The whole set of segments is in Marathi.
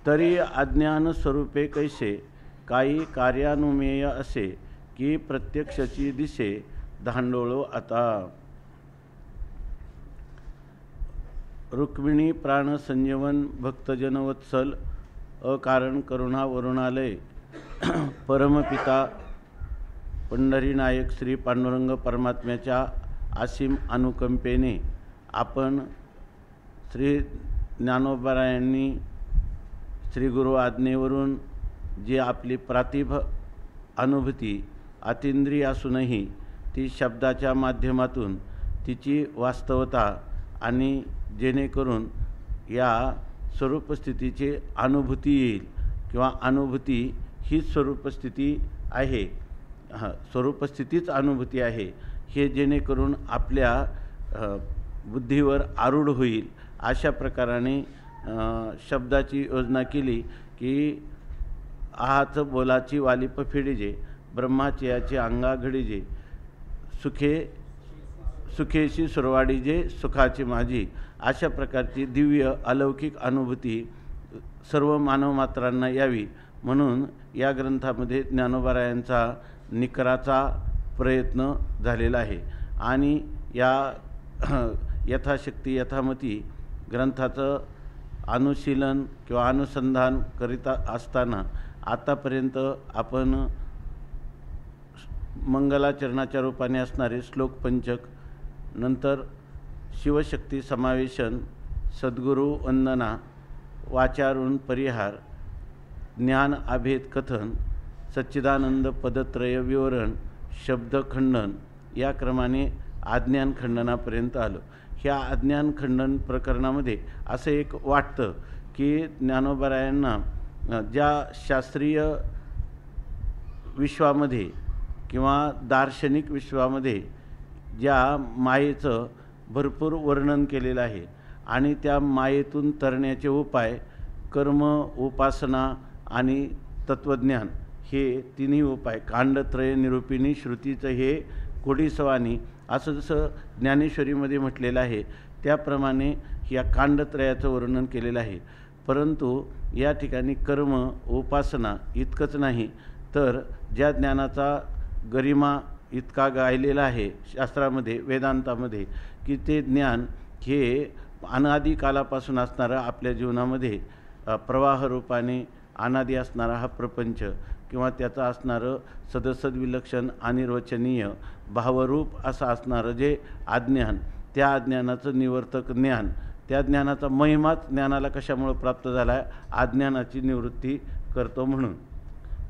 तरी अज्ञान स्वरूपे कैसे काही कार्यानुमेय असे की प्रत्यक्षची दिसे धांडोळो आता. रुक्मिणी प्राण संजीवन भक्तजन वत्सल अकारण करुणा वरुणालय परमपिता पंढरीनायक श्री पांडुरंग परमात्म्याच्या असीम अनुकंपेने आपण श्री ज्ञानोबारायांनी श्री गुरु आज्ञेवरून जी आपली प्रातिभ अनुभूती अतींद्रिय असूनही ती शब्दाच्या माध्यमातून तिची वास्तवता आणि जेणेकरून या स्वरूपस्थितीची अनुभूती येईल किंवा अनुभूती ही स्वरूपस्थिती आहे, स्वरूपस्थितीच अनुभूती आहे, हे जेणेकरून आपल्या बुद्धीवर आरूढ होईल अशा प्रकाराने शब्दाची योजना केली की आहाच बोलाची वालिप फिडिजे ब्रह्माचयाची अंगा घडीजे सुखेशी सुरवाडीजे सुखाची माझी. अशा प्रकारची दिव्य अलौकिक अनुभूती सर्व मानवमात्रांना यावी म्हणून या ग्रंथामध्ये ज्ञानोबारायांचा निकराचा प्रयत्न झालेला आहे. आणि या यथाशक्ती यथामती ग्रंथाचं अनुशीलन किंवा अनुसंधान करीत असताना आतापर्यंत आपण मंगलाचरणाच्या रूपाने असणारे श्लोक पंचक, नंतर शिवशक्ती समावेशन, सद्गुरु वंदना, वाचारून परिहार, ज्ञान अभेद कथन, सच्चिदानंद पदत्रय विवरण, शब्दखंडन या क्रमाने अज्ञान खंडनापर्यंत आलो. ह्या अज्ञान खंडन प्रकरणामध्ये असं एक वाटतं की ज्ञानोबारायांना ज्या शास्त्रीय विश्वामध्ये किंवा दार्शनिक विश्वामध्ये ज्या मायेचं भरपूर वर्णन केलेलं आहे आणि त्या मायेतून तरण्याचे उपाय कर्म, उपासना आणि तत्त्वज्ञान हे तिन्ही उपाय कांडत्रय निरूपिणी श्रुतीचं हे कोडीसवानी असं जसं ज्ञानेश्वरीमध्ये म्हटलेलं आहे त्याप्रमाणे या कांडत्रयाचं वर्णन केलेलं आहे. परंतु या ठिकाणी कर्म, उपासना इतकंच नाही तर ज्या ज्ञानाचा गरिमा इतका गायलेला आहे शास्त्रामध्ये वेदांतामध्ये की ते ज्ञान हे अनादी कालापासून असणारं आपल्या जीवनामध्ये प्रवाहरूपाने अनादी असणारा हा प्रपंच किंवा त्याचं असणारं सदसद विलक्षण अनिर्वचनीय भावरूप असं असणारं जे अज्ञान, त्या अज्ञानाचं निवर्तक ज्ञान, त्या ज्ञानाचा महिमाच ज्ञानाला कशामुळे प्राप्त झाला आहे, अज्ञानाची निवृत्ती करतो म्हणून.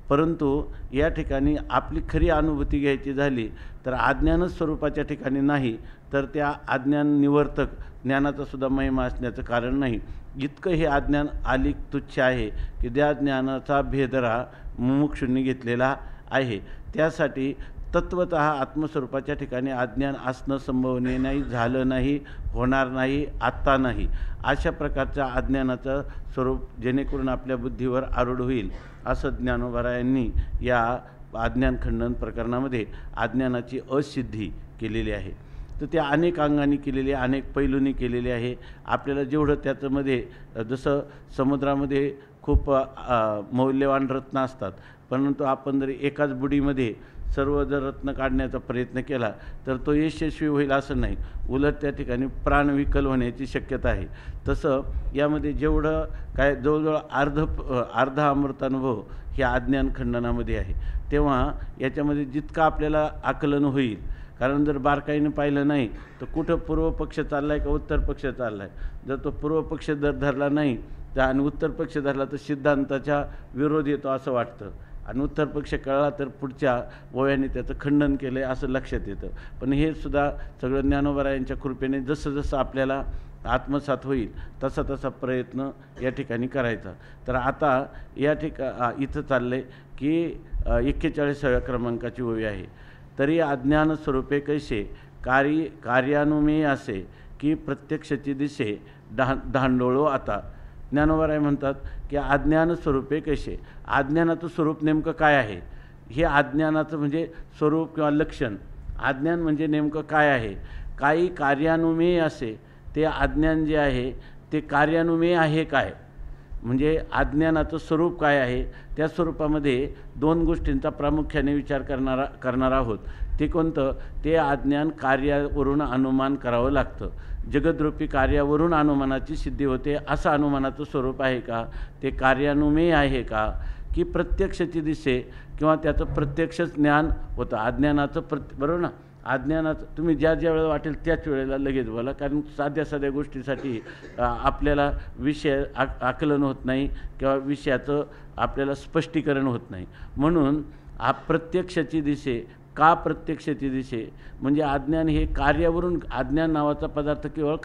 परंतु या ठिकाणी आपली खरी अनुभूती घ्यायची झाली तर अज्ञानच स्वरूपाच्या ठिकाणी नाही तर त्या अज्ञान निवर्तक ज्ञानाचा सुद्धा महिमा असण्याचं कारण नाही. इतकं हे अज्ञान आलिक तुच्छ आहे की त्या ज्ञानाचा भेदरा मुमुक्षूंनी घेतलेला आहे. त्यासाठी तत्वतः आत्मस्वरूपाच्या ठिकाणी अज्ञान असणं संभवनीय नाही, झालं नाही, होणार नाही, आत्ता नाही. अशा प्रकारच्या अज्ञानाचं स्वरूप जेणेकरून आपल्या बुद्धीवर आरूढ होईल असं ज्ञानोबारायांनी या अज्ञान खंडन प्रकरणामध्ये अज्ञानाची असिद्धी केलेली आहे. तर त्या अनेक अंगांनी केलेली आहे, अनेक पैलूंनी केलेली आहे. आपल्याला जेवढं त्याच्यामध्ये जसं समुद्रामध्ये खूप मौल्यवान रत्न असतात परंतु आपण जर एकाच बुडीमध्ये सर्व जर रत्न काढण्याचा प्रयत्न केला तर तो यशस्वी होईल असं नाही, उलट त्या ठिकाणी प्राणविकल होण्याची शक्यता आहे. तसं यामध्ये जेवढं काय जवळजवळ अर्धा अमृतानुभव ह्या अज्ञान खंडनामध्ये आहे. तेव्हा याच्यामध्ये जितकं आपल्याला आकलन होईल, कारण जर बारकाईनं पाहिलं नाही तर कुठं पूर्व पक्ष चालला आहे का उत्तर पक्ष चालला आहे. जर तो पूर्व पक्ष जर धरला नाही तर आणि उत्तर पक्ष धरला तर सिद्धांताच्या विरोध येतो असं वाटतं, आणि उत्तर पक्ष कळला तर पुढच्या ओव्याने त्याचं खंडन केलं आहे असं लक्षात येतं. पण हे सुद्धा सगळं ज्ञानोबारायांच्या कृपेने जसं जसं आपल्याला आत्मसात होईल तसा तसा प्रयत्न या ठिकाणी करायचा. तर आता या इथं चाललं आहे की 41व्या क्रमांकाची ओवी आहे. तरी अज्ञान स्वरूपे कैसे कार्यानुमेय असे की प्रत्यक्षची दिसे धांडोळो आता. ज्ञानोबाराय म्हणतात की अज्ञान स्वरूपे कैसे, अज्ञानाचं स्वरूप नेमकं काय आहे, हे अज्ञानाचं म्हणजे स्वरूप किंवा लक्षण. अज्ञान म्हणजे नेमकं काय आहे. काही कार्यानुमेय असे, ते अज्ञान जे आहे ते कार्यानुमेय आहे काय, म्हणजे अज्ञानाचं स्वरूप काय आहे, त्या स्वरूपामध्ये दोन गोष्टींचा प्रामुख्याने विचार करणार आहोत. ते कोणतं? ते अज्ञान कार्यावरून अनुमान करावं लागतं. जगद्रूपी कार्यावरून अनुमानाची सिद्धी होते असं अनुमानाचं स्वरूप आहे का? ते कार्यानुमेय आहे का? की प्रत्यक्षची दिसे किंवा त्याचं प्रत्यक्षच ज्ञान होतं? अज्ञानाचं बरोबर ना, अज्ञानाचं तुम्ही ज्या वेळेला वाटेल त्याच वेळेला लगेच बोला, कारण साध्या गोष्टीसाठी आपल्याला विषय आकलन होत नाही किंवा विषयाचं आपल्याला स्पष्टीकरण होत नाही. म्हणून प्रत्यक्षाची दिसे का? प्रत्यक्षाची दिसे म्हणजे अज्ञान हे कार्यावरून, अज्ञान नावाचा पदार्थ केवळ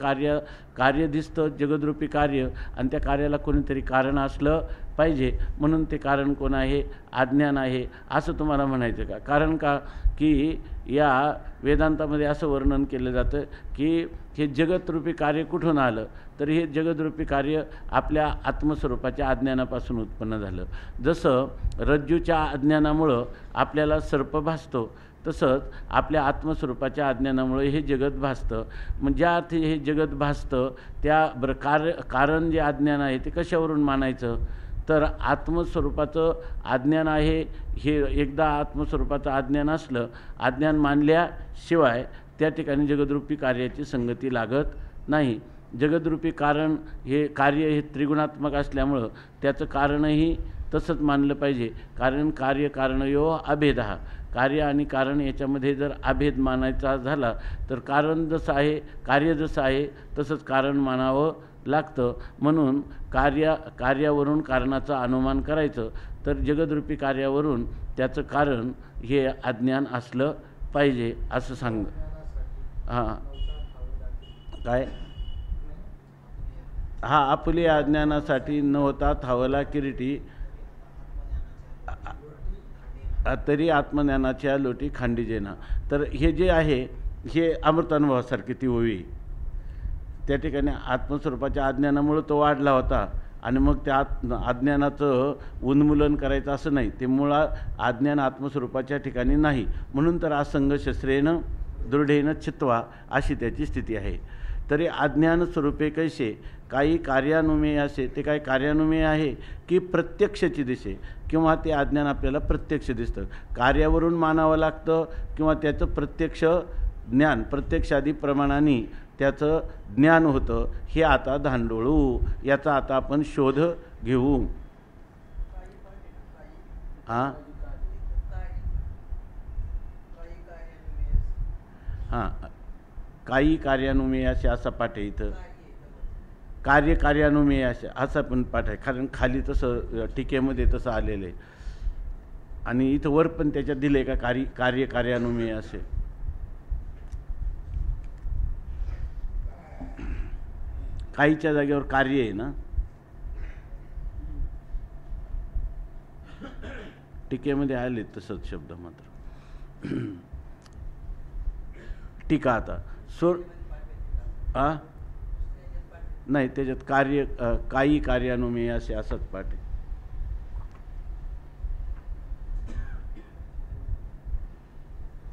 कार्य दिसतं, जगद्रूपी कार्य, आणि त्या कार्याला कोणीतरी कारण असलं पाहिजे. म्हणून ते कारण कोण आहे? अज्ञान आहे असं तुम्हाला म्हणायचं का? कारण का? की या वेदांतामध्ये असं वर्णन केलं जातं की हे जगतरूपी कार्य कुठून आलं? तर हे जगद्रूपी कार्य आपल्या आत्मस्वरूपाच्या अज्ञानापासून उत्पन्न झालं. जसं रज्जूच्या अज्ञानामुळं आपल्याला सर्प भासतो, तसंच आपल्या आत्मस्वरूपाच्या अज्ञानामुळे हे जगत भासतं. मग ज्या अर्थी हे जगत भासतं त्या कारण जे अज्ञान आहे ते कशावरून मानायचं? तर आत्मस्वरूपाचं अज्ञान आहे हे एकदा आत्मस्वरूपाचं अज्ञान असलं, अज्ञान मानल्याशिवाय त्या ठिकाणी जगद्रूपी कार्याची संगती लागत नाही. जगद्रूपी कारण हे कार्य हे त्रिगुणात्मक असल्यामुळं त्याचं कारणही तसंच मानलं पाहिजे. कारण कार्यकारणयो अभेद, कार्य आणि कारण याच्यामध्ये जर अभेद मानायचा झाला तर कारण जसं आहे, कार्य जसं आहे तसंच कारण मानावं लागतं. म्हणून कार्यावरून कारणाचं अनुमान करायचं तर जगद्रूपी कार्यावरून त्याचं कारण हे अज्ञान असलं पाहिजे असं सांग. हां काय? आपली अज्ञानासाठी नव्हता थावला किरीटी, तरी आत्मज्ञानाच्या लोटी खांडीजेना. तर हे जे आहे हे अमृतानुभवासारखी ती ओवी. त्या ठिकाणी आत्मस्वरूपाच्या अज्ञानामुळं तो वाढला होता आणि मग त्या अज्ञानाचं उन्मूलन करायचं असं नाही. ते मुळात अज्ञान आत्मस्वरूपाच्या ठिकाणी नाही. म्हणून तर असंग शस्त्रेनं दृढेनं चित्वा अशी त्याची स्थिती आहे. तरी अज्ञान स्वरूपे कैसे? काही कार्यानुमेय असे. ते काय कार्यानुमेय आहे की प्रत्यक्षची दिसे, किंवा ते अज्ञान आपल्याला प्रत्यक्ष दिसतं. कार्यावरून मानावं लागतं किंवा त्याचं प्रत्यक्ष ज्ञान प्रत्यक्षादी प्रमाणाने त्याचं ज्ञान होतं. हे आता धांडोळू, याचा आता आपण शोध घेऊ. हां हां काही कार्यानुमेय असे असा पाठ आहे इथं. कार्यानुमेय असे असा पण पाठ आहे, कारण खाली तसं टीकेमध्ये तसं आलेलं आहे. आणि इथं वर पण त्याच्यात दिलं आहे का कार्यानुमेय असे. काहीच्या जागेवर कार्य आहे ना, टीकेमध्ये आले तसंच शब्द मात्र. टीका आता नाही, त्याच्यात काही कार्यानुमेय असे असंच पाठ आहे.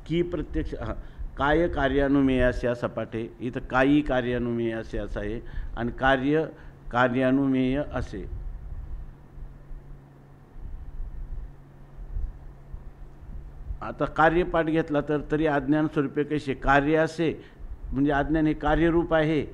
की प्रत्यक्ष काय कार्यानुमेय असे असा पाठ आहे. इथं काही कार्यानुमेय असे असं आहे आणि कार्यानुमेय असे. आता कार्यपाठ घेतला तर तरी अज्ञान स्वरूपे कसे? कार्य असे म्हणजे अज्ञान हे कार्यरूप आहे,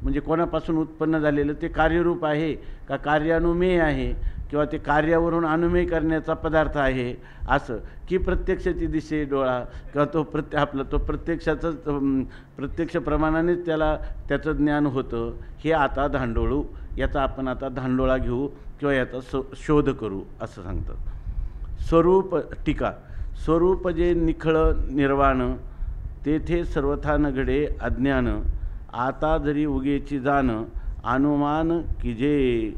म्हणजे कोणापासून उत्पन्न झालेलं ते कार्यरूप आहे का कार्यानुमेय आहे, किंवा ते कार्यावरून अनुमेय करण्याचा पदार्थ आहे असं. की प्रत्यक्षाची दिसे डोळा, किंवा तो प्रत्यक्षाचं प्रत्यक्ष प्रमाणानेच त्याचं ज्ञान होतं. हे आता धांडोळू, याचा आपण आता धांडोळा घेऊ किंवा याचा शोध करू असं सांगतं. स्वरूप टीका. स्वरूप जे निखळ निर्वाण, तेथे सर्वथा न घडे अज्ञान. आता जरी उगेची जाण, अनुमान किजे.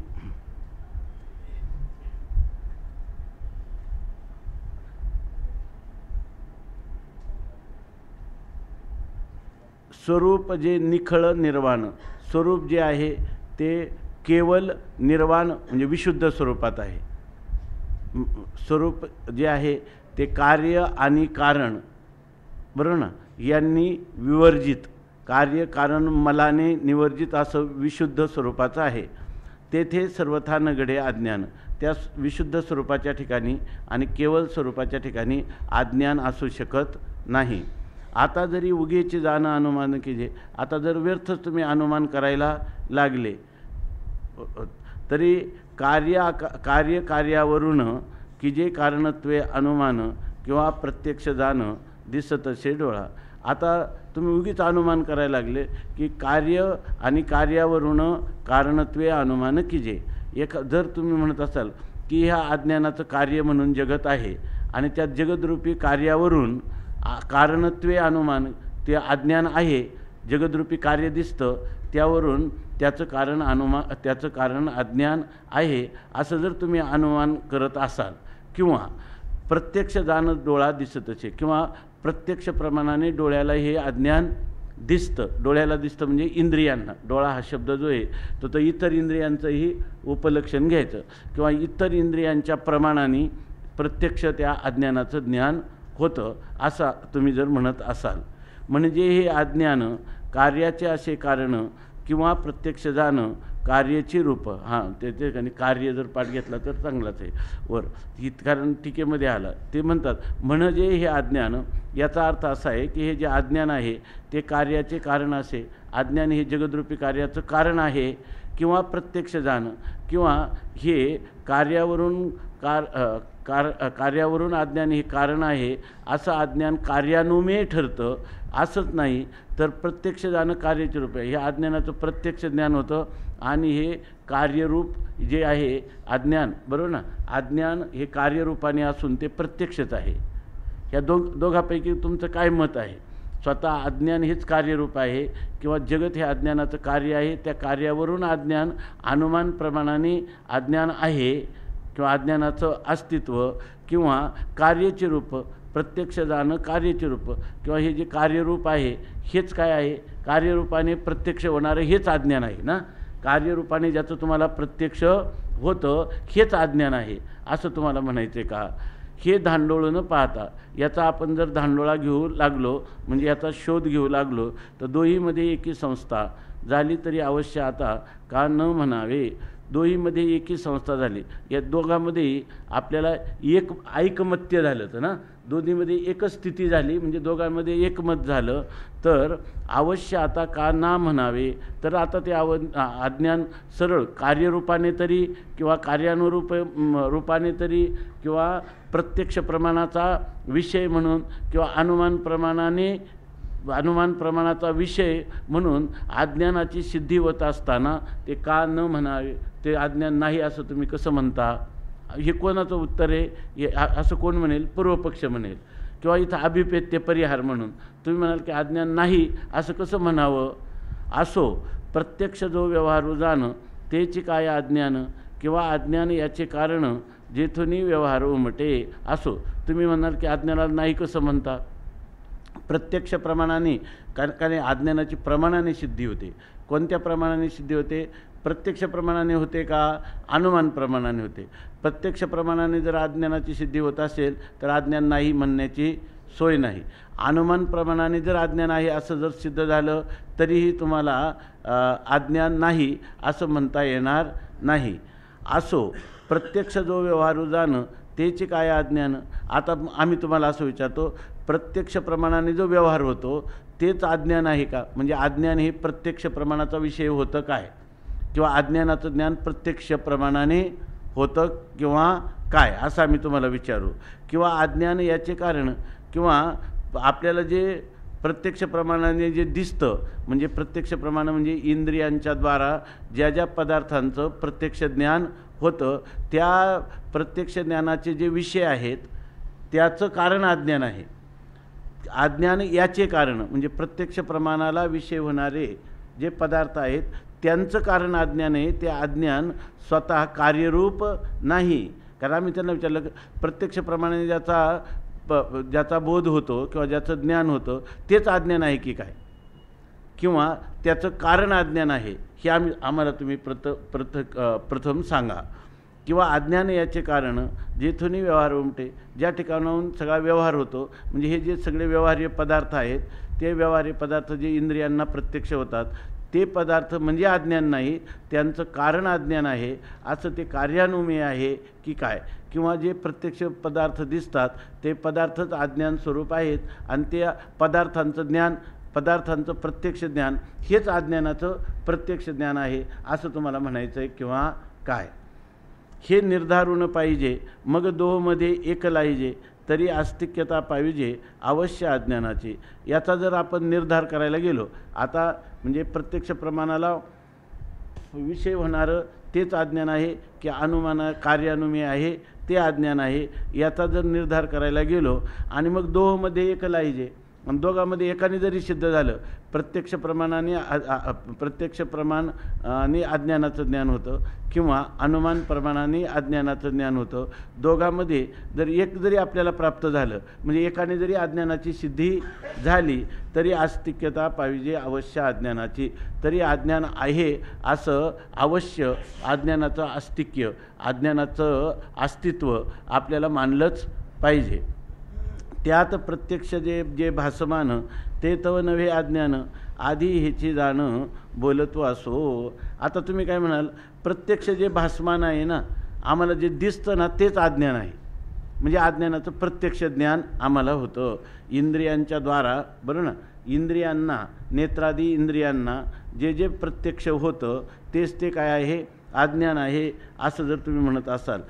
स्वरूप जे निखळ निर्वाण, स्वरूप जे आहे ते केवल निर्वाण म्हणजे विशुद्ध स्वरूपात आहे. स्वरूप जे आहे ते कार्य आणि कारण, बरोबर ना, यांनी विवर्जित, कार्य कारण मलाने निवर्जित असं विशुद्ध स्वरूपाचं आहे. तेथे सर्वथा न घडे अज्ञान. त्या विशुद्ध स्वरूपाच्या ठिकाणी आणि केवळ स्वरूपाच्या ठिकाणी अज्ञान असू शकत नाही. आता जरी उगीचे जाणं अनुमान केले, आता जर व्यर्थच तुम्ही अनुमान करायला लागले तरी कार्यावरून की जे कारणत्वे अनुमान किंवा प्रत्यक्ष जाणं दिसत असे डोळा. आता तुम्ही उगीच अनुमान करायला लागले की कार्य आणि कार्यावरून कारणत्वे अनुमान कीजे. जर तुम्ही म्हणत असाल की ह्या अज्ञानाचं कार्य म्हणून जगत आहे आणि त्या जगदरूपी कार्यावरून कारणत्वे अनुमान, ते अज्ञान आहे, जगदरूपी कार्य दिसतं त्यावरून त्याचं कारण अज्ञान आहे असं जर तुम्ही अनुमान करत असाल, किंवा प्रत्यक्ष जाणं डोळा दिसत असे, किंवा प्रत्यक्ष प्रमाणाने डोळ्याला हे अज्ञान दिसतं. डोळ्याला दिसतं म्हणजे इंद्रियांना. डोळा हा शब्द जो आहे तो इतर इंद्रियांचंही उपलक्षण घ्यायचं, किंवा इतर इंद्रियांच्या प्रमाणाने प्रत्यक्ष त्या अज्ञानाचं ज्ञान होतं असं तुम्ही जर म्हणत असाल. म्हणजे हे अज्ञान कार्याचे असे कारण किंवा प्रत्यक्ष जाणं कार्याची रूप. ते ठिकाणी कार्य जर पाठ घेतला तर चांगलाच आहे वर, कारण टीकेमध्ये आला. ते म्हणतात म्हणजे हे अज्ञान, याचा अर्थ असा आहे की हे जे अज्ञान आहे ते कार्याचे कारण असे. अज्ञान हे जगदरूपी कार्याचं कारण आहे, किंवा प्रत्यक्ष जाणं, किंवा हे कार्यावरून कार्यावरून अज्ञान हे कारण आहे असं अज्ञान कार्यानुमेय ठरतं. असंच नाही तर प्रत्यक्ष जाणं कार्याचे रूप आहे. हे अज्ञानाचं प्रत्यक्ष ज्ञान होतं आणि हे कार्यरूप जे आहे अज्ञान, बरोबर ना, अज्ञान हे कार्यरूपाने असून ते प्रत्यक्षच आहे. या दोघापैकी तुमचं काय मत आहे? स्वतः अज्ञान हेच कार्यरूप आहे, किंवा जगत हे अज्ञानाचं कार्य आहे, त्या कार्यावरून अज्ञान अनुमान प्रमाणाने अज्ञान आहे, किंवा अज्ञानाचं अस्तित्व, किंवा कार्याचे रूप, प्रत्यक्ष जाणं कार्याचे रूप, किंवा हे जे कार्यरूप आहे हेच काय आहे? कार्यरूपाने प्रत्यक्ष होणारं हेच अज्ञान आहे ना. कार्यरूपाने ज्याचं तुम्हाला प्रत्यक्ष होतं हेच अज्ञान आहे असं तुम्हाला म्हणायचं आहे का? हे धांडोळ न पाहता, याचा आपण जर धांडोळा घेऊ लागलो, म्हणजे याचा शोध घेऊ लागलो, तर दोहीमध्ये एकी संस्था झाली तरी अवश्य आता का न म्हणावे. दोहीमध्ये एकी संस्था झाली, या दोघांमध्ये आपल्याला एक ऐकमत्य झालं तर ना, दोन्हीमध्ये एकच स्थिती झाली, म्हणजे दोघांमध्ये एकमत झालं, तर अवश्य आता का ना म्हणावे. तर आता ते अज्ञान सरळ कार्यरूपाने तरी, किंवा रूपाने तरी, किंवा प्रत्यक्ष प्रमाणाचा विषय म्हणून, किंवा अनुमान प्रमाणाचा विषय म्हणून अज्ञानाची सिद्धी होत असताना ते का न म्हणावे, ते अज्ञान नाही असं तुम्ही कसं म्हणता? हे कोणाचं उत्तर आहे? असं कोण म्हणेल? पूर्वपक्ष म्हणेल. किंवा इथं अभिप्रेत्य परिहार म्हणून तुम्ही म्हणाल की अज्ञान नाही असं कसं म्हणावं? असो, प्रत्यक्ष जो व्यवहार जाणं तेची काय अज्ञान, किंवा अज्ञान याचे कारण जेथूनही व्यवहार उमटे. असो, तुम्ही म्हणाल की अज्ञानाला नाही कसं म्हणता? प्रत्यक्ष प्रमाणाने, कारण अज्ञानाची प्रमाणाने सिद्धी होते. कोणत्या प्रमाणाने सिद्धी होते? प्रत्यक्ष प्रमाणाने होते का अनुमान प्रमाणाने होते? प्रत्यक्ष प्रमाणाने जर अज्ञानाची सिद्धी होत असेल तर अज्ञान नाही म्हणण्याची सोय नाही. अनुमान प्रमाणाने जर अज्ञान आहे असं जर सिद्ध झालं तरीही तुम्हाला अज्ञान नाही असं म्हणता येणार नाही. असो, प्रत्यक्ष जो व्यवहार जाणं तेचे काय अज्ञान. आता आम्ही तुम्हाला असं विचारतो, प्रत्यक्ष प्रमाणाने जो व्यवहार होतो तेच अज्ञान आहे का? म्हणजे अज्ञान हे प्रत्यक्ष प्रमाणाचा विषय होतं काय, किंवा अज्ञानाचं ज्ञान प्रत्यक्ष प्रमाणाने होतं किंवा काय, असं आम्ही तुम्हाला विचारू. किंवा अज्ञान याचे कारण, किंवा आपल्याला जे प्रत्यक्ष प्रमाणाने जे दिसतं, म्हणजे प्रत्यक्ष प्रमाण म्हणजे इंद्रियांच्या द्वारा ज्या ज्या पदार्थांचं प्रत्यक्ष ज्ञान होतं त्या प्रत्यक्ष ज्ञानाचे जे विषय आहेत त्याचं कारण अज्ञान आहे. अज्ञान याचे कारण म्हणजे प्रत्यक्ष प्रमाणाला विषय होणारे जे पदार्थ आहेत त्यांचं कारण अज्ञान आहे. ते अज्ञान स्वतः कार्यरूप नाही. कारण आम्ही त्यांना विचारलं, प्रत्यक्ष प्रमाणाने ज्याचा बोध होतो किंवा ज्याचं ज्ञान होतं तेच अज्ञान आहे की काय, किंवा त्याचं कारण अज्ञान आहे हे आम्हाला तुम्ही प्रथम सांगा. किंवा अज्ञान याचे कारण जेथूनही व्यवहार उमटे, ज्या ठिकाणाहून सगळा व्यवहार होतो, म्हणजे हे जे सगळे व्यवहार्य पदार्थ आहेत ते व्यवहार्य पदार्थ जे इंद्रियांना प्रत्यक्ष होतात ते पदार्थ म्हणजे अज्ञान नाही, त्यांचं कारण अज्ञान आहे, असं ते कार्यानुमेय आहे की काय? किंवा जे प्रत्यक्ष पदार्थ दिसतात ते पदार्थच अज्ञान स्वरूप आहेत आणि त्या पदार्थांचं ज्ञान, पदार्थांचं प्रत्यक्ष ज्ञान हेच अज्ञानाचं प्रत्यक्ष ज्ञान आहे असं तुम्हाला म्हणायचं आहे किंवा काय? हे निर्धारून पाहिजे, मग दोहमध्ये एक लाईजे, तरी आस्तिक्यता पाहिजे अवश्य अज्ञानाची. याचा जर आपण निर्धार करायला गेलो, आता म्हणजे प्रत्यक्ष प्रमाणाला विषय होणारं तेच अज्ञान आहे की कार्यानुमेय आहे ते अज्ञान आहे, याचा जर निर्धार करायला गेलो आणि मग दोहमध्ये एक लाईजे, आणि दोघांमध्ये एकाने जरी सिद्ध झालं, प्रत्यक्ष प्रमाणाने अज्ञानाचं ज्ञान होतं किंवा अनुमान प्रमाणाने अज्ञानाचं ज्ञान होतं, दोघांमध्ये जर एक जरी आपल्याला प्राप्त झालं म्हणजे एकाने जरी अज्ञानाची सिद्धी झाली तरी आस्तिक्यता पाहिजे अवश्य अज्ञानाची. तरी अज्ञान आहे असं अवश्य अज्ञानाचं आस्तिक्य, अज्ञानाचं अस्तित्व आपल्याला मानलंच पाहिजे. त्यात प्रत्यक्ष जे भासमान ते तव नव्हे अज्ञान, आधी ह्याची जाणं बोलतो असो. आता तुम्ही काय म्हणाल, प्रत्यक्ष जे भासमान आहे ना, आम्हाला जे दिसतं ना तेच अज्ञान आहे, म्हणजे अज्ञानाचं प्रत्यक्ष ज्ञान आम्हाला होतं इंद्रियांच्या द्वारा, बरं ना. इंद्रियांना, नेत्रादी इंद्रियांना जे जे प्रत्यक्ष होतं तेच ते काय आहे, अज्ञान आहे असं जर तुम्ही म्हणत असाल,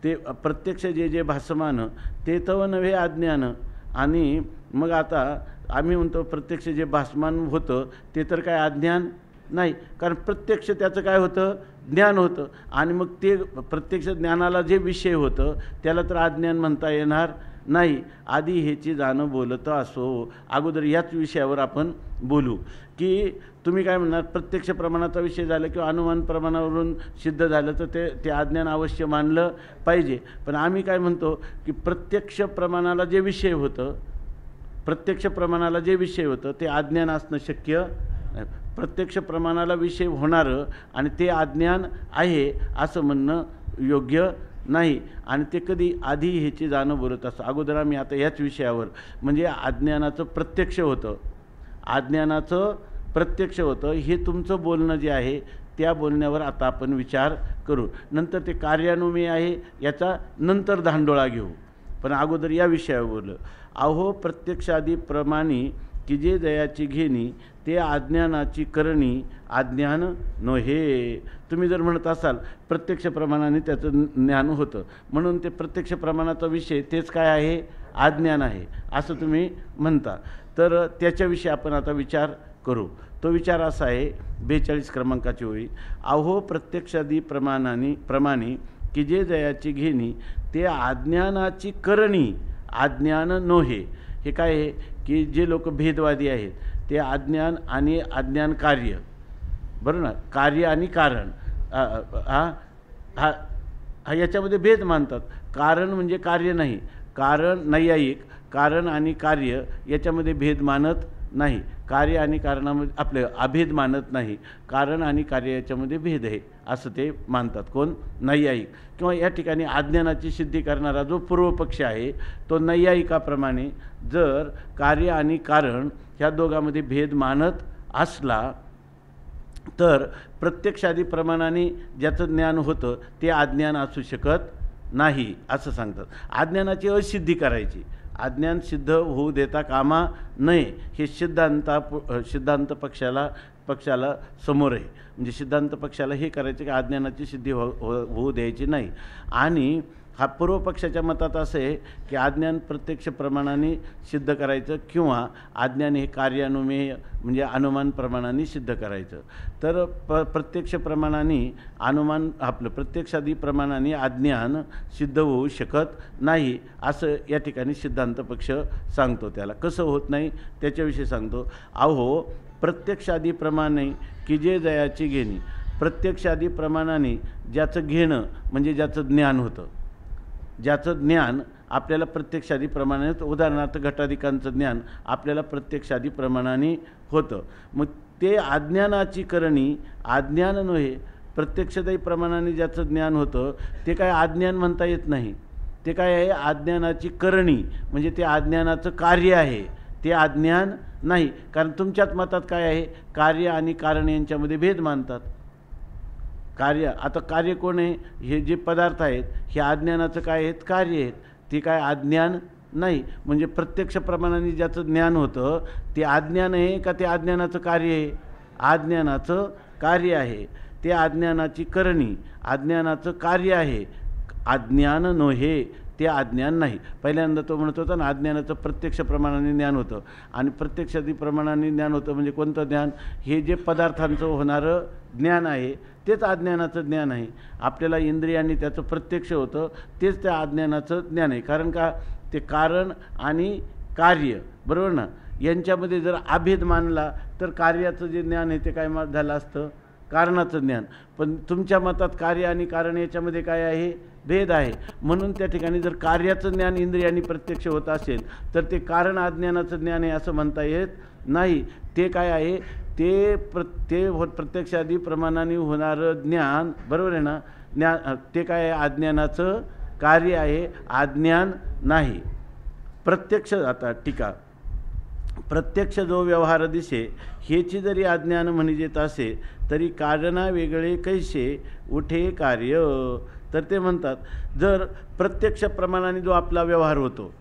ते प्रत्यक्ष जे जे भासमान ते तव नव्हे अज्ञान. आणि मग आता आम्ही म्हणतो प्रत्यक्ष जे भासमान होतं ते तर काय अज्ञान नाही, कारण प्रत्यक्ष त्याचं काय होतं, ज्ञान होतं. आणि मग ते प्रत्यक्ष ज्ञानाला जे विषय होतं त्याला तर अज्ञान म्हणता येणार नाही. आधी ह्याची जाणं बोलतं असो. अगोदर याच विषयावर आपण बोलू की तुम्ही काय म्हणणार, प्रत्यक्ष प्रमाणाचा विषय झाला किंवा अनुमान प्रमाणावरून सिद्ध झालं तर ते अज्ञान अवश्य मानलं पाहिजे. पण आम्ही काय म्हणतो की प्रत्यक्ष प्रमाणाला जे विषय होतं, प्रत्यक्ष प्रमाणाला जे विषय होतं ते अज्ञान असणं शक्य नाही. प्रत्यक्ष प्रमाणाला विषय होणारं आणि ते अज्ञान आहे असं म्हणणं योग्य नाही. आणि ते कधी आधी ह्याची जाणं बोलत असं. अगोदर आम्ही आता याच विषयावर म्हणजे अज्ञानाचं प्रत्यक्ष होतं, अज्ञानाचं प्रत्यक्ष होतं हे तुमचं बोलणं जे आहे त्या बोलण्यावर आता आपण विचार करू. नंतर ते कार्यानुमेय आहे याचा नंतर धांडोळा घेऊ, पण अगोदर या विषयावर बोललं. अहो प्रत्यक्षादी प्रमाणी की जे जयाची घेणी ते अज्ञानाची करणी अज्ञान नव्हे. तुम्ही जर म्हणत असाल प्रत्यक्ष प्रमाणाने त्याचं ज्ञान होतं म्हणून ते प्रत्यक्ष प्रमाणाचा विषय तेच काय आहे, अज्ञान आहे असं तुम्ही म्हणता, तर त्याच्याविषयी आपण आता विचार करू. तो विचार असा आहे 42 क्रमांकाची ओळी. अहो प्रत्यक्षादी प्रमाणे की जे जयाची घेणी ते अज्ञानाची करणी अज्ञान नव्हे. हे काय आहे की जे लोक भेदवादी आहेत ते अज्ञान आणि अज्ञान कार्य, बरं ना, कार्य आणि कारण हा याच्यामध्ये भेद मानतात. कारण म्हणजे कार्य नाही, कारण नैयायिक कारण आणि कार्य याच्यामध्ये भेद मानत नाही, कार्य आणि कारणामध्ये आपले अभेद मानत नाही, कारण आणि कार्य याच्यामध्ये भेद आहे असं ते मानतात. कोण, नैयायिक. किंवा या ठिकाणी अज्ञानाची सिद्धी करणारा जो पूर्वपक्ष आहे तो नैयायिकाप्रमाणे जर कार्य आणि कारण ह्या दोघांमध्ये भेद मानत असला तर प्रत्यक्षादी प्रमाणाने ज्याचं ज्ञान होतं ते अज्ञान असू शकत नाही असं सांगतात. अज्ञानाची असिद्धी करायची, अज्ञान सिद्ध होऊ देता कामा नये हे सिद्धांत पक्षाला समोर आहे. म्हणजे सिद्धांत पक्षाला हे करायचं की अज्ञानाची सिद्धी होऊ द्यायची नाही. आणि हा पूर्वपक्षाच्या मतात असं आहे की अज्ञान प्रत्यक्ष प्रमाणाने सिद्ध करायचं किंवा अज्ञान हे कार्यानुमेय म्हणजे अनुमान प्रमाणाने सिद्ध करायचं. तर प्रत्यक्ष प्रमाणाने प्रत्यक्षादी प्रमाणाने अज्ञान सिद्ध होऊ शकत नाही असं या ठिकाणी सिद्धांत पक्ष सांगतो. त्याला कसं होत नाही त्याच्याविषयी सांगतो. अहो प्रत्यक्षादी प्रमाणे की जे जयाची घेणी, प्रत्यक्षादी प्रमाणाने ज्याचं घेणं म्हणजे ज्याचं ज्ञान होतं, ज्याचं ज्ञान आपल्याला प्रत्यक्षादी प्रमाणे, उदाहरणार्थ घटाधिकांचं ज्ञान आपल्याला प्रत्यक्षादी प्रमाणाने होतं, मग ते अज्ञानाची करणी अज्ञान नव्हे. प्रत्यक्षादी प्रमाणाने ज्याचं ज्ञान होतं ते काय अज्ञान म्हणता येत नाही, ते काय आहे, अज्ञानाची करणी म्हणजे ते अज्ञानाचं कार्य आहे, ते अज्ञान नाही, कारण तुमच्याच मतात काय आहे, कार्य आणि कारण यांच्यामध्ये भेद मानतात. कार्य, आता कार्य कोण आहे, हे जे पदार्थ आहेत हे अज्ञानाचं काय आहेत, कार्य आहेत. ते काय अज्ञान नाही. म्हणजे प्रत्यक्ष प्रमाणाने ज्याचं ज्ञान होतं ते अज्ञान आहे का ते अज्ञानाचं कार्य आहे? अज्ञानाचं कार्य आहे. ते अज्ञानाची करणी अज्ञानाचं कार्य आहे. अज्ञान नव्हे, ते अज्ञान नाही. पहिल्यांदा तो म्हणत होता ना, अज्ञानाचं प्रत्यक्ष प्रमाणाने ज्ञान होतं. आणि प्रत्यक्षादी प्रमाणाने ज्ञान होतं म्हणजे कोणतं ज्ञान? हे जे पदार्थांचं होणारं ज्ञान आहे तेच अज्ञानाचं ज्ञान आहे. आपल्याला इंद्रियांनी त्याचं प्रत्यक्ष होतं तेच त्या अज्ञानाचं ज्ञान आहे. कारण का, ते कारण आणि कार्य, बरोबर ना, यांच्यामध्ये जर अभेद मानला तर कार्याचं जे ज्ञान आहे ते काय झालं असतं, कारणाचं ज्ञान. पण तुमच्या मतात कार्य आणि कारण याच्यामध्ये काय आहे, भेद आहे. म्हणून त्या ठिकाणी जर कार्याचं ज्ञान इंद्रियांनी प्रत्यक्ष होत असेल तर ते कारण अज्ञानाचं ज्ञान आहे असं म्हणता येत नाही. ते काय आहे, ते प्रत्यक्षादी प्रमाणाने होणारं ज्ञान, बरोबर आहे ना, ज्ञान ते काय आहे, अज्ञानाचं कार्य आहे, अज्ञान नाही. प्रत्यक्ष, आता टीका, प्रत्यक्ष जो व्यवहार दिसे हेची जरी अज्ञान म्हणजेत असे तरी कारणा वेगळे कैसे उठे कार्य. तर ते म्हणतात, जर प्रत्यक्ष प्रमाणाने जो आपला व्यवहार होतो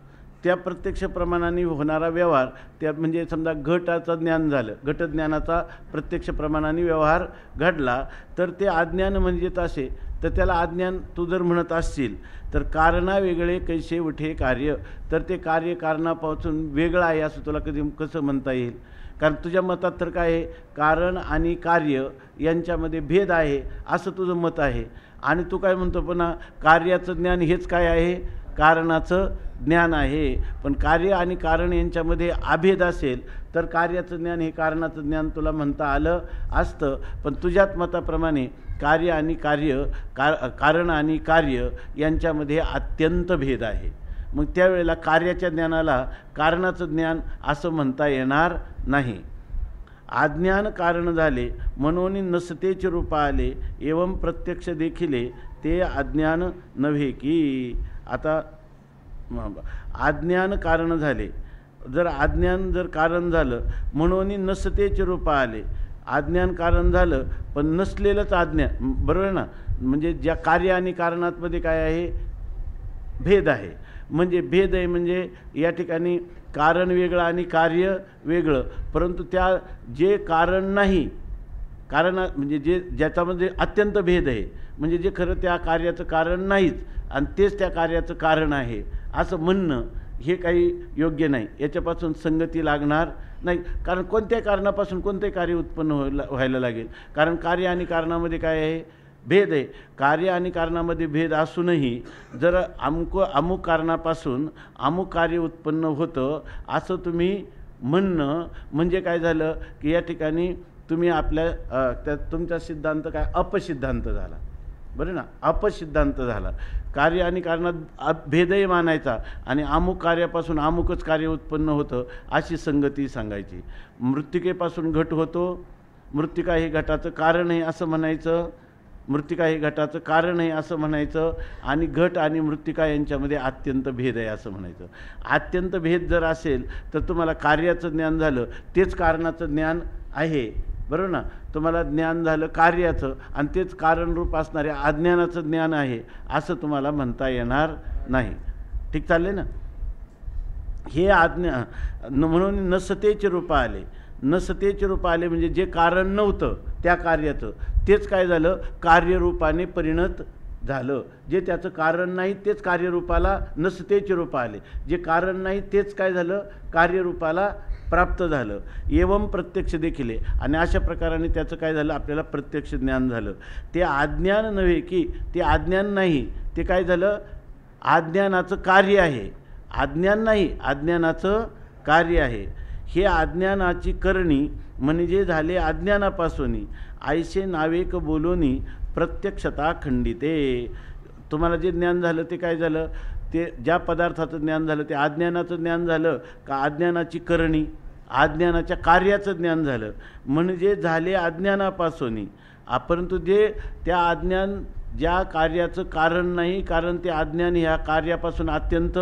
त्या प्रत्यक्ष प्रमाणाने होणारा व्यवहार, त्या म्हणजे समजा घटाचं ज्ञान झालं, घटज्ञानाचा प्रत्यक्ष प्रमाणाने व्यवहार घडला तर ते अज्ञान म्हणजेत असे, तर त्याला अज्ञान तू जर म्हणत असशील तर कारणा वेगळे कैसे उठे कार्य, तर ते कार्य कारणापासून वेगळं आहे असं तुला कसं म्हणता येईल? कारण तुझ्या मतात तर काय आहे, कारण आणि कार्य यांच्यामध्ये भेद आहे असं तुझं मत आहे. आणि तू काय म्हणतो, पुन्हा कार्याचं ज्ञान हेच काय आहे, कारणाचं ज्ञान आहे. पण कार्य आणि कारण यांच्यामध्ये अभेद असेल तर कार्याचं ज्ञान हे कारणाचं ज्ञान तुला म्हणता आलं असतं. पण तुझ्याच मताप्रमाणे कार्य आणि कारण आणि कार्य यांच्यामध्ये अत्यंत भेद आहे. मग त्यावेळेला कार्याच्या ज्ञानाला कारणाचं ज्ञान असं म्हणता येणार नाही. अज्ञान कारण झाले म्हणून नसतेचे रूप आले, एवं प्रत्यक्ष देखिले ते अज्ञान नव्हे की. आता अज्ञान कारण झाले, जर अज्ञान जर कारण झालं म्हणून नसतेचे रूप आले, अज्ञान कारण झालं पण नसलेलंच अज्ञान, बरोबर ना. म्हणजे ज्या कार्य आणि कारणामध्ये काय आहे, भेद आहे. म्हणजे भेद आहे म्हणजे या ठिकाणी कारण वेगळं आणि कार्य वेगळं. परंतु त्या जे कारण नाही, कारण म्हणजे जे ज्याच्यामध्ये अत्यंत भेद आहे, म्हणजे जे खरं त्या कार्याचं कारण नाहीच आणि तेच त्या कार्याचं कारण आहे असं म्हणणं हे काही योग्य नाही. याच्यापासून संगती लागणार नाही. कारण कोणत्या कारणापासून कोणते कार्य उत्पन्न व्हायला लागेल? कारण कार्य आणि कारणामध्ये काय आहे, भेद आहे. कार्य आणि कारणामध्ये भेद असूनही जर अमुक कारणापासून अमुक कार्य उत्पन्न होतं असं तुम्ही म्हणणं म्हणजे काय झालं की या ठिकाणी तुम्ही आपल्या तुमचा सिद्धांत काय अपसिद्धांत झाला, बरं ना, अपसिद्धांत झाला. कार्य आणि कारणात भेदही मानायचा आणि अमुक कार्यापासून अमुकच कार्य उत्पन्न होतं अशी संगती सांगायची. मृत्तिकेपासून घट होतो, मृत्तिका हे घटाचं कारण आहे असं म्हणायचं, मृत्तिका हे घटाचं कारण आहे असं म्हणायचं, आणि घट आणि मृत्तिका यांच्यामध्ये अत्यंत भेद आहे असं म्हणायचं. अत्यंत भेद जर असेल तर तुम्हाला कार्याचं ज्ञान झालं तेच कारणाचं ज्ञान आहे, बरोबर ना. तुम्हाला ज्ञान झालं कार्याचं आणि तेच कारणरूप असणाऱ्या अज्ञानाचं ज्ञान आहे असं तुम्हाला म्हणता येणार नाही. ठीक चालले ना. हे म्हणून नसतेचे रूप आले, नसतेचे रूप आले म्हणजे जे कारण नव्हतं त्या कार्याचं तेच काय झालं, कार्यरूपाने परिणत झालं. जे त्याचं कारण नाही तेच कार्यरूपाला नसतेचे रूप आले, जे कारण नाही तेच काय झालं, कार्यरूपाला प्राप्त झालं. एवं प्रत्यक्ष देखील, आणि अशा प्रकाराने त्याचं काय झालं, आपल्याला प्रत्यक्ष ज्ञान झालं. ते अज्ञान नव्हे की, ते अज्ञान नाही, ते काय झालं, अज्ञानाचं कार्य आहे. अज्ञान नाही, अज्ञानाचं कार्य आहे. हे अज्ञानाची करणी म्हणजे झाले अज्ञानापासून, ऐसे नावेक बोलोनी प्रत्यक्षता खंडिते. तुम्हाला जे ज्ञान झालं ते काय झालं, ते ज्या पदार्थाचं ज्ञान झालं ते अज्ञानाचं ज्ञान झालं का अज्ञानाची करणी, अज्ञानाच्या कार्याचं ज्ञान झालं, म्हणजे झाले अज्ञानापासून. परंतु जे त्या अज्ञान ज्या कार्याचं कारण नाही, कारण ते अज्ञान ह्या कार्यापासून अत्यंत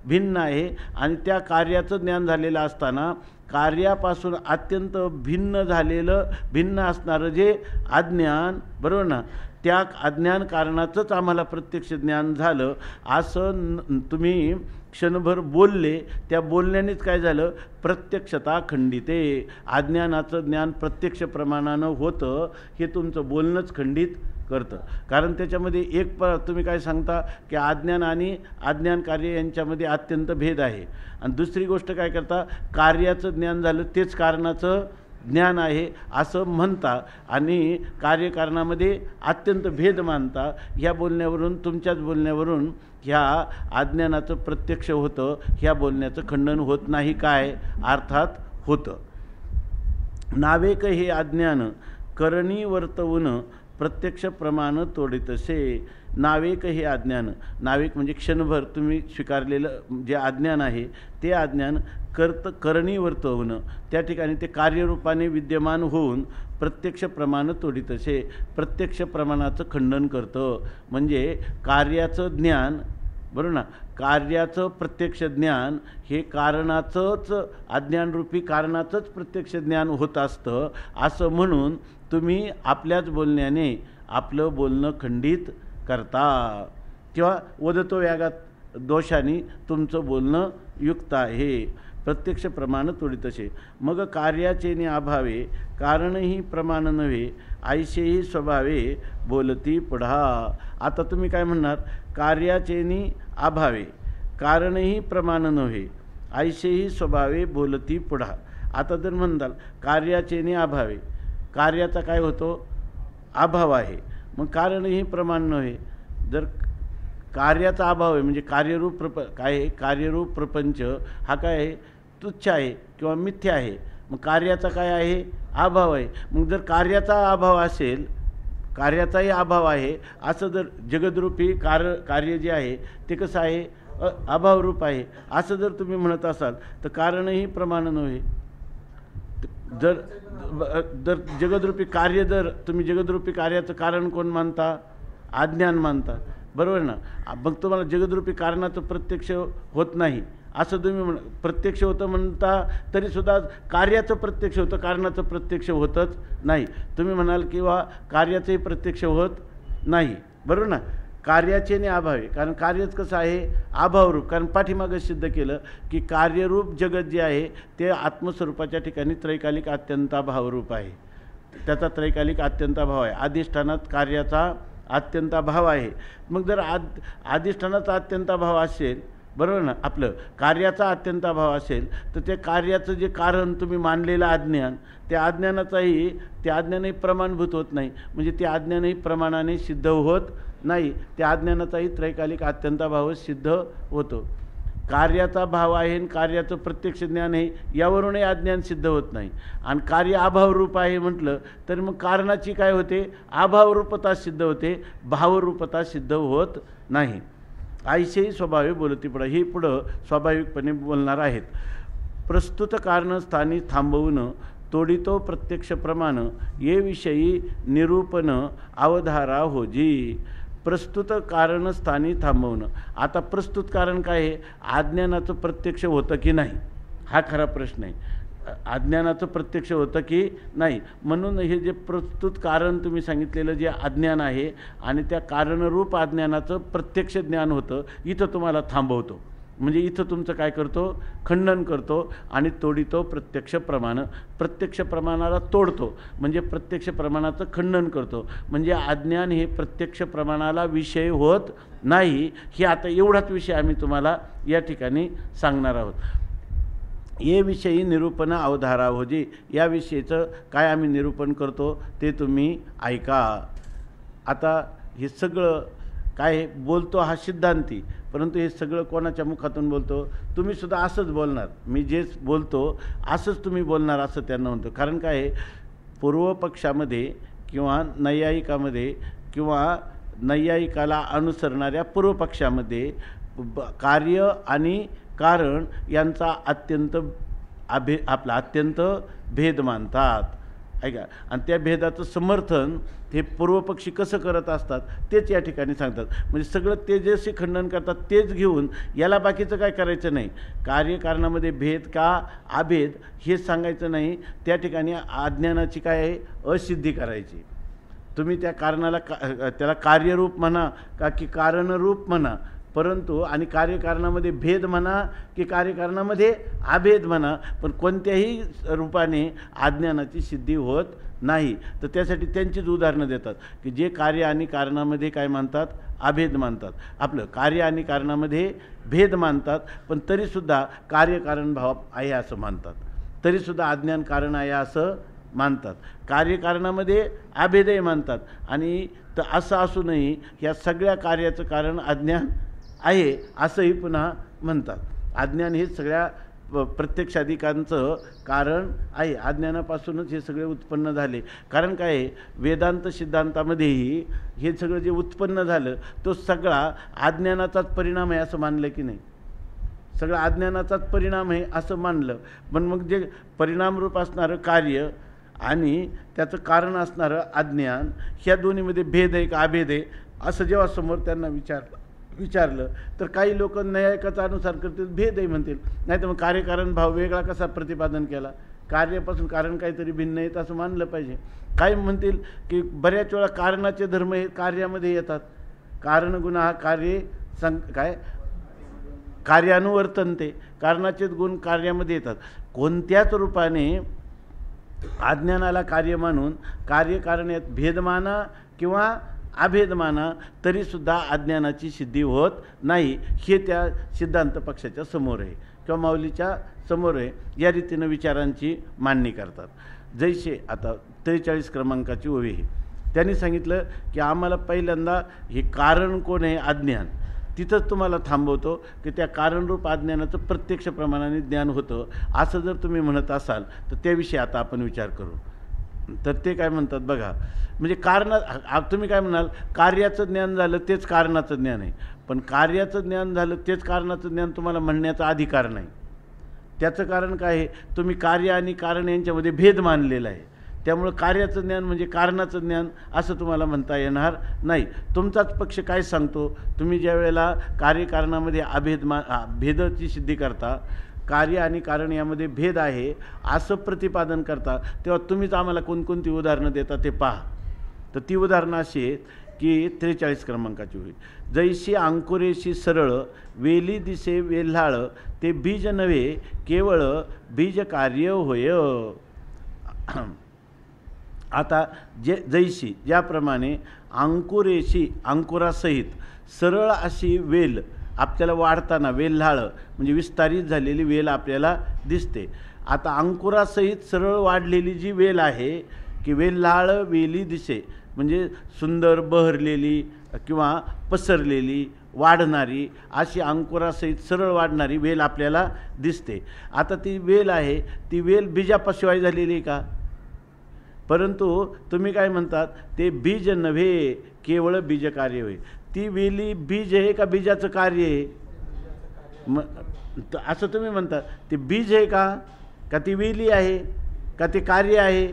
भिन्न आहे आणि त्या कार्याचं ज्ञान झालेलं असताना कार्यापासून अत्यंत भिन्न असणारं जे अज्ञान, बरोबर ना, त्या अज्ञान कारणाचंच आम्हाला प्रत्यक्ष ज्ञान झालं असं तुम्ही क्षणभर बोलले. त्या बोलण्यानेच काय झालं, प्रत्यक्षता खंडिते. अज्ञानाचं ज्ञान प्रत्यक्ष प्रमाणानं होतं हे तुमचं बोलणंच खंडित करतं. कारण त्याच्यामध्ये तुम्ही काय सांगता की अज्ञान आणि अज्ञान कार्य यांच्यामध्ये अत्यंत भेद आहे. आणि दुसरी गोष्ट काय करता, कार्याचं ज्ञान झालं तेच कारणाचं ज्ञान आहे असं म्हणता आणि कार्यकारणामध्ये अत्यंत भेद मानता. ह्या बोलण्यावरून, तुमच्याच बोलण्यावरून ह्या अज्ञानाचं प्रत्यक्ष होतं, ह्या बोलण्याचं खंडन होत नाही. काय अर्थात होतं. नावेक हे अज्ञान करणी वर्तवून प्रत्यक्ष प्रमाण तोडितसे. नावेक हे अज्ञान, नावेक म्हणजे क्षणभर तुम्ही स्वीकारलेलं जे अज्ञान आहे ते अज्ञान करणी वर्तवून त्या ठिकाणी ते कार्यरूपाने विद्यमान होऊन प्रत्यक्ष प्रमाण तोडितसे. प्रत्यक्ष प्रमाणाचं खंडन करतं. म्हणजे कार्याचं ज्ञान, बरोबर ना, कार्याचं प्रत्यक्ष ज्ञान हे कारणाचंच, अज्ञानरूपी कारणाचंच प्रत्यक्ष ज्ञान होत असतं असं म्हणून तुम्ही आपल्याच बोलण्याने आपलं बोलणं खंडित करता किंवा वदतो व्याघात दोषाने तुमचं बोलणं युक्त आहे. प्रत्यक्ष प्रमाण तोडितसे. मग कार्याचेने अभावे कारणही प्रमाण नव्हे, ऐशेही स्वभावे बोलती पुढा. आता तुम्ही काय म्हणणार, कार्याचेनी अभावे कारणही प्रमाण नव्हे, ऐशेही स्वभावे बोलती पुढा. आता जर म्हणताल कार्याचेनी अभावे, कार्याचा काय होतो, अभाव आहे, मग कारणही प्रमाण नव्हे. जर कार्याचा अभाव आहे म्हणजे कार्यरूप प्रपंच हा काय आहे, तुच्छ आहे किंवा मिथ्या आहे. मग कार्याचा काय आहे, अभाव आहे. मग जर कार्याचा अभाव असेल, कार्याचाही अभाव आहे असं जर जगदरूपी कार्य जे आहे ते कसं आहे, अभावरूप आहे असं जर तुम्ही म्हणत असाल तर कारणही प्रमाण नव्हे. जर जगदरूपी कार्य, जर तुम्ही जगदरूपी कार्याचं कारण कोण मानता, अज्ञान मानता, बरोबर ना. मग तुम्हाला जगदरूपी कारणाचं प्रत्यक्ष होत नाही असं तुम्ही प्रत्यक्ष होतं म्हणता तरीसुद्धा कार्याचं प्रत्यक्ष होतं, कारणाचं प्रत्यक्ष होतच नाही. तुम्ही म्हणाल किंवा कार्याचंही प्रत्यक्ष होत नाही, बरोबर ना. कार्याचे ने अभावे, कारण कार्यच कसं आहे, अभावरूप. कारण पाठीमागं सिद्ध केलं की कार्यरूप जगत जे आहे ते आत्मस्वरूपाच्या ठिकाणी त्रैकालिक अत्यंताभावरूप आहे. त्याचा त्रैकालिक अत्यंताभाव आहे. अधिष्ठानात कार्याचा अत्यंताभाव आहे. मग जर अधिष्ठानाचा अत्यंताभाव असेल, बरोबर ना, आपलं कार्याचा अत्यंताभाव असेल तर ते कार्याचं जे कारण तुम्ही मानलेलं अज्ञान, त्या अज्ञानही प्रमाणभूत होत नाही. म्हणजे ते अज्ञानही प्रमाणाने सिद्ध होत नाही. त्या अज्ञानाचाही त्रैकालिक अत्यंताभाव सिद्ध होतो. कार्याचा भाव आहे आणि कार्याचं प्रत्यक्ष ज्ञान आहे यावरूनही अज्ञान सिद्ध होत नाही. आणि कार्य अभावरूप आहे म्हटलं तर मग कारणाची काय होते, अभावरूपता सिद्ध होते, भावरूपता सिद्ध होत नाही. ऐशेही स्वभावे बोलती पुढं, ही पुढं स्वाभाविकपणे बोलणार आहेत. प्रस्तुत कारणस्थानी थांबवून तोडितो प्रत्यक्ष प्रमाण, ये विषयी निरूपण अवधारा होजी. प्रस्तुत कारणस्थानी थांबवणं. आता प्रस्तुत कारण काय आहे, अज्ञानाचं प्रत्यक्ष होतं की नाही हा खरा प्रश्न आहे. अज्ञानाचं प्रत्यक्ष होतं की नाही, म्हणून हे जे प्रस्तुत कारण तुम्ही सांगितलेलं जे अज्ञान आहे आणि त्या कारणरूप अज्ञानाचं प्रत्यक्ष ज्ञान होतं, इथं तुम्हाला थांबवतो. म्हणजे इथं तुमचं काय करतो, खंडन करतो आणि तोडितो प्रत्यक्ष प्रमाण. प्रत्यक्ष प्रमाणाला तोडतो म्हणजे प्रत्यक्ष प्रमाणाचं खंडन करतो. म्हणजे अज्ञान हे प्रत्यक्ष प्रमाणाला विषय होत नाही. हे आता एवढाच विषय आम्ही तुम्हाला या ठिकाणी सांगणार आहोत. ये विषयी निरूपण अवधारा होजी, या विषयीचं काय आम्ही निरूपण करतो ते तुम्ही ऐका. आता हे सगळं काय बोलतो हा सिद्धांती, परंतु हे सगळं कोणाच्या मुखातून बोलतो, तुम्ही सुद्धा असंच बोलणार. मी जे बोलतो असंच तुम्ही बोलणार असं त्यांना म्हणतो. कारण काय आहे, पूर्वपक्षामध्ये किंवा नैयायिकामध्ये किंवा नैयायिकाला अनुसरणाऱ्या पूर्वपक्षामध्ये कार्य आणि कारण यांचा अत्यंत भेद मानतात. ऐका, आणि त्या भेदाचं समर्थन हे पूर्वपक्षी कसं करत असतात तेच या ठिकाणी सांगतात. म्हणजे सगळं ते जे खंडन करतात तेच घेऊन याला बाकीचं काय करायचं नाही. कार्यकारणामध्ये भेद का अभेद हे सांगायचं नाही. त्या ठिकाणी अज्ञानाची काय आहे, असिद्धी करायची. तुम्ही त्या कारणाला त्याला कार्यरूप म्हणा का की कारणरूप म्हणा, परंतु आणि कार्यकारणामध्ये भेद म्हणा की कार्यकारणामध्ये अभेद म्हणा, पण कोणत्याही रूपाने अज्ञानाची सिद्धी होत नाही. तर त्यासाठी त्यांचीच उदाहरणं देतात की जे कार्य आणि कारणामध्ये काय मानतात, अभेद मानतात. आपलं कार्य आणि कारणामध्ये भेद मानतात, पण तरीसुद्धा कार्यकारण भाव आहे असं मानतात. तरीसुद्धा अज्ञान कारण आहे असं मानतात. कार्यकारणामध्ये अभेदही मानतात. आणि तर असं असूनही या सगळ्या कार्याचं कारण अज्ञान आहे असंही पुन्हा म्हणतात. अज्ञान हे सगळ्या प्रत्यक्षाधिकांचं कारण आहे. अज्ञानापासूनच हे सगळे उत्पन्न झाले. कारण काय आहे, वेदांत सिद्धांतामध्येही हे सगळं जे उत्पन्न झालं तो सगळा अज्ञानाचाच परिणाम आहे असं मानलं की नाही. सगळं अज्ञानाचाच परिणाम आहे असं मानलं. पण मग जे परिणामरूप असणारं कार्य आणि त्याचं कारण असणारं अज्ञान, ह्या दोन्हीमध्ये भेद आहे का अभेद आहे असं जेव्हा समोर त्यांना विचारलं तर काही लोक न्यायिकाचा अनुसार करतील, भेद आहे म्हणतील. नाही तर मग कार्यकारण भाव वेगळा कसा प्रतिपादन केला, कार्यापासून कारण काहीतरी भिन्न आहेत असं मानलं पाहिजे. काही म्हणतील की बऱ्याच वेळा कारणाचे धर्म हे कार्यामध्ये येतात. कारण गुण हा कार्य काय कार्यानुवर्तनते, कारणाचेच गुण कार्यामध्ये येतात. कोणत्याच रूपाने अज्ञानाला कार्य मानून कार्यकारण यात भेद माना किंवा अभेद माना तरीसुद्धा अज्ञानाची सिद्धी होत नाही. हे त्या सिद्धांत पक्षाच्या समोर आहे किंवा माऊलीच्या समोर आहे. या रीतीनं विचारांची मांडणी करतात. जैसे आता 43 क्रमांकाची ओवी आहे, त्यांनी सांगितलं की आम्हाला पहिल्यांदा हे कारण कोण आहे, अज्ञान, तिथंच तुम्हाला थांबवतो की त्या कारणरूप अज्ञानाचं प्रत्यक्ष प्रमाणाने ज्ञान होतं असं जर तुम्ही म्हणत असाल तर त्याविषयी आता आपण विचार करू. तर ते काय म्हणतात बघा, म्हणजे तुम्ही काय म्हणाल, कार्याचं ज्ञान झालं तेच कारणाचं ज्ञान आहे, पण कार्याचं ज्ञान झालं तेच कारणाचं ज्ञान तुम्हाला म्हणण्याचा अधिकार नाही. त्याचं कारण काय आहे, तुम्ही कार्य आणि कारण यांच्यामध्ये भेद मानलेला आहे. त्यामुळं कार्याचं ज्ञान म्हणजे कारणाचं ज्ञान असं तुम्हाला म्हणता येणार नाही. तुमचाच पक्ष काय सांगतो, तुम्ही ज्या वेळेला कार्यकारणामध्ये भेदाची सिद्धी करता, कार्य आणि कारण यामध्ये भेद आहे असं प्रतिपादन करता, तेव्हा तुम्हीच आम्हाला कोणकोणती उदाहरणं देता ते पहा. तर ती उदाहरणं अशी आहेत की 43 क्रमांकाची होईल. जैशी अंकुरेशी सरळ वेली दिसे वेल्हाळ, ते बीज नव्हे केवळ बीज कार्य होय. आता जैशी ज्याप्रमाणे अंकुरेशी अंकुरासहित सरळ अशी वेल आपल्याला वाढताना, वेल्हाळ म्हणजे विस्तारित झालेली वेल आपल्याला दिसते. आता अंकुरासहित सरळ वाढलेली जी वेल आहे की वेल्हाळ वेली दिसे म्हणजे सुंदर बहरलेली किंवा पसरलेली वाढणारी अशी अंकुरासहित सरळ वाढणारी वेल आपल्याला दिसते. आता ती वेल आहे, ती वेल बीजापाशिवाय झालेली का? परंतु तुम्ही काय म्हणतात, ते बीज नव्हे केवळ बीज कार्य होय. ती वेली बीज आहे का बीजाचं कार्य आहे? असं तुम्ही म्हणतात. ते बीज आहे का ती वेली आहे का ते कार्य आहे?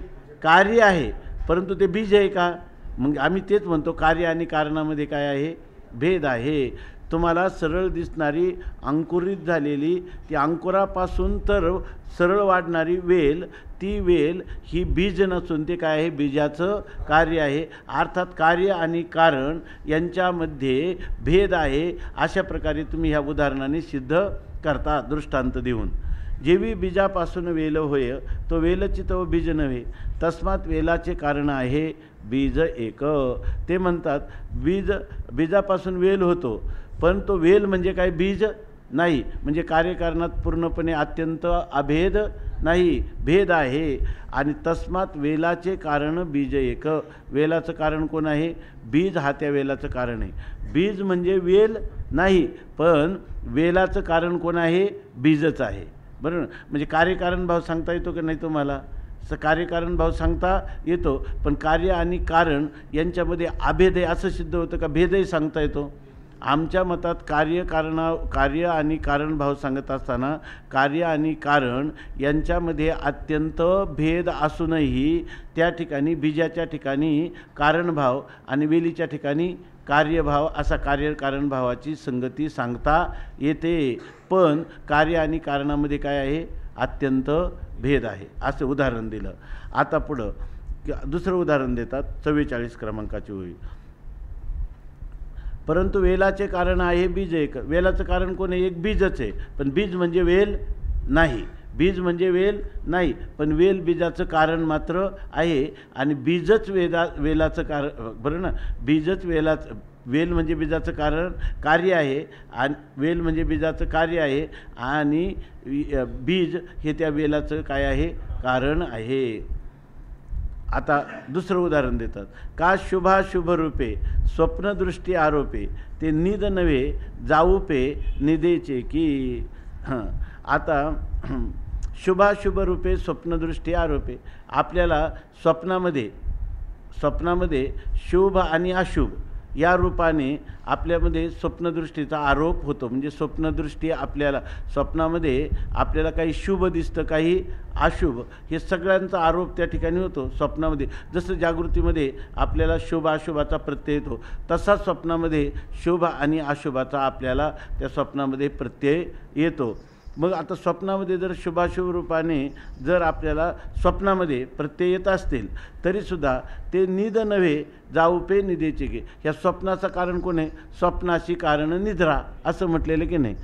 कार्य आहे, परंतु ते बीज आहे का? मग आम्ही तेच म्हणतो कार्य आणि कारणामध्ये काय आहे, भेद आहे. तुम्हाला सरळ दिसणारी अंकुरित झालेली ती अंकुरापासून तर सरळ वाढणारी वेल, ती वेल ही बीज नसून ते काय आहे, बीजाचं कार्य आहे. अर्थात कार्य आणि कारण यांच्यामध्ये भेद आहे. अशा प्रकारे तुम्ही ह्या उदाहरणाने सिद्ध करता दृष्टांत देऊन. जेवी बीजापासून वेल होय, तो वेलचित व बीज नव्हे, तस्मात वेलाचे कारण आहे बीज एक. ते म्हणतात बीजापासून वेल होतो, पण तो वेल म्हणजे काय, बीज नाही. म्हणजे कार्यकारणात पूर्णपणे अत्यंत अभेद नाही, भेद आहे. आणि तस्मात वेलाचे कारण बीज एक. वेलाचं कारण कोण आहे? बीज हा त्या वेलाचं कारण आहे. बीज म्हणजे वेल नाही, पण वेलाचं कारण कोण आहे? बीजच आहे. बरोबर. म्हणजे कार्यकारण भाव सांगता येतो की नाही तुम्हाला? कार्यकारण भाव सांगता येतो, पण कार्य आणि कारण यांच्यामध्ये अभेद आहे असं सिद्ध होतं का भेदही सांगता येतो? आमच्या मतात कार्य आणि कारणभाव सांगत असताना कार्य आणि कारण यांच्यामध्ये अत्यंत भेद असूनही त्या ठिकाणी बीजाच्या ठिकाणी कारणभाव आणि वेलीच्या ठिकाणी कार्यभाव असा कार्यकारणभावाची संगती सांगता येते, पण कार्य आणि कारणामध्ये काय आहे? अत्यंत भेद आहे. असं उदाहरण दिलं. आता पुढं दुसरं उदाहरण देतात 44 क्रमांकाची ओळी. परंतु वेलाचे कारण आहे बीज एक. वेलाचं कारण कोण आहे? एक बीजच आहे, पण बीज म्हणजे वेल नाही. बीज म्हणजे वेल नाही, पण वेल बीजाचं कारण मात्र आहे. आणि बीजच वेलाचं कारण, बरं ना? बीजच वेल म्हणजे बीजाचं कार्य आहे, आणि वेल म्हणजे बीजाचं कार्य आहे, आणि बीज हे त्या वेलाचं काय आहे? कारण आहे. आता दुसरं उदाहरण देतात. का शुभाशुभ रूपे स्वप्नदृष्टी आरोपे ते निद नव्हे जाऊपे निदेचे की. आता शुभाशुभ रूपे स्वप्नदृष्टी आरोपे, आपल्याला स्वप्नामध्ये शुभ आणि अशुभ या रूपाने आपल्यामध्ये स्वप्नदृष्टीचा आरोप होतो. म्हणजे स्वप्नदृष्टी स्वप्नामध्ये आपल्याला काही शुभ दिसतं, काही अशुभ, हे सगळ्यांचा आरोप त्या ठिकाणी होतो स्वप्नामध्ये. जसं जागृतीमध्ये आपल्याला शुभ अशुभाचा प्रत्यय येतो, तसा स्वप्नामध्ये शुभ आणि अशुभाचा आपल्याला त्या स्वप्नामध्ये प्रत्यय येतो. मग आता स्वप्नामध्ये जर शुभाशुभ रूपाने जर आपल्याला स्वप्नामध्ये प्रत्यय येत असतील तरीसुद्धा ते निद नव्हे जाऊपे निदेचे की. ह्या स्वप्नाचं कारण कोण आहे? स्वप्नाची कारण निद्रा असं म्हटलेलं की नाही.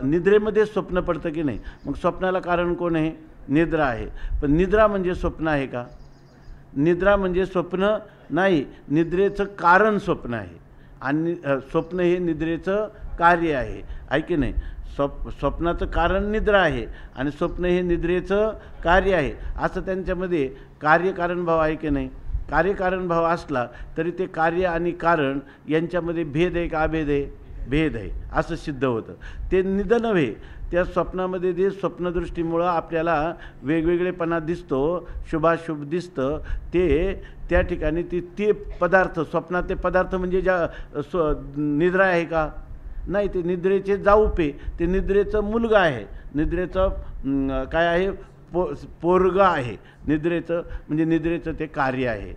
निद्रेमध्ये स्वप्न पडतं की नाही. मग स्वप्नाला कारण कोण आहे? निद्रा आहे. पण निद्रा म्हणजे स्वप्न आहे का? निद्रा म्हणजे स्वप्न नाही. निद्रेचं कारण स्वप्न आहे, आणि स्वप्न हे निद्रेचं कार्य आहे की नाही. स्वप्नाचं कारण निद्रा आहे आणि स्वप्न हे निद्रेचं कार्य आहे, असं त्यांच्यामध्ये कार्यकारणभाव आहे की नाही. कार्यकारणभाव असला तरी ते कार्य आणि कारण यांच्यामध्ये भेद आहे का अभेद आहे? भेद आहे असं सिद्ध होतं. ते निद नव्हे, त्या स्वप्नामध्ये जे स्वप्नदृष्टीमुळं आपल्याला वेगवेगळेपणा दिसतो, शुभाशुभ दिसतं, त्या ठिकाणी ते पदार्थ, स्वप्नातले पदार्थ म्हणजे निद्रा आहे का? नाही. ते निद्रेचे जाऊपे, ते निद्रेचं मुलगा आहे, निद्रेचं काय आहे? पोरग आहे. निद्रेचं म्हणजे निद्रेचं ते कार्य आहे.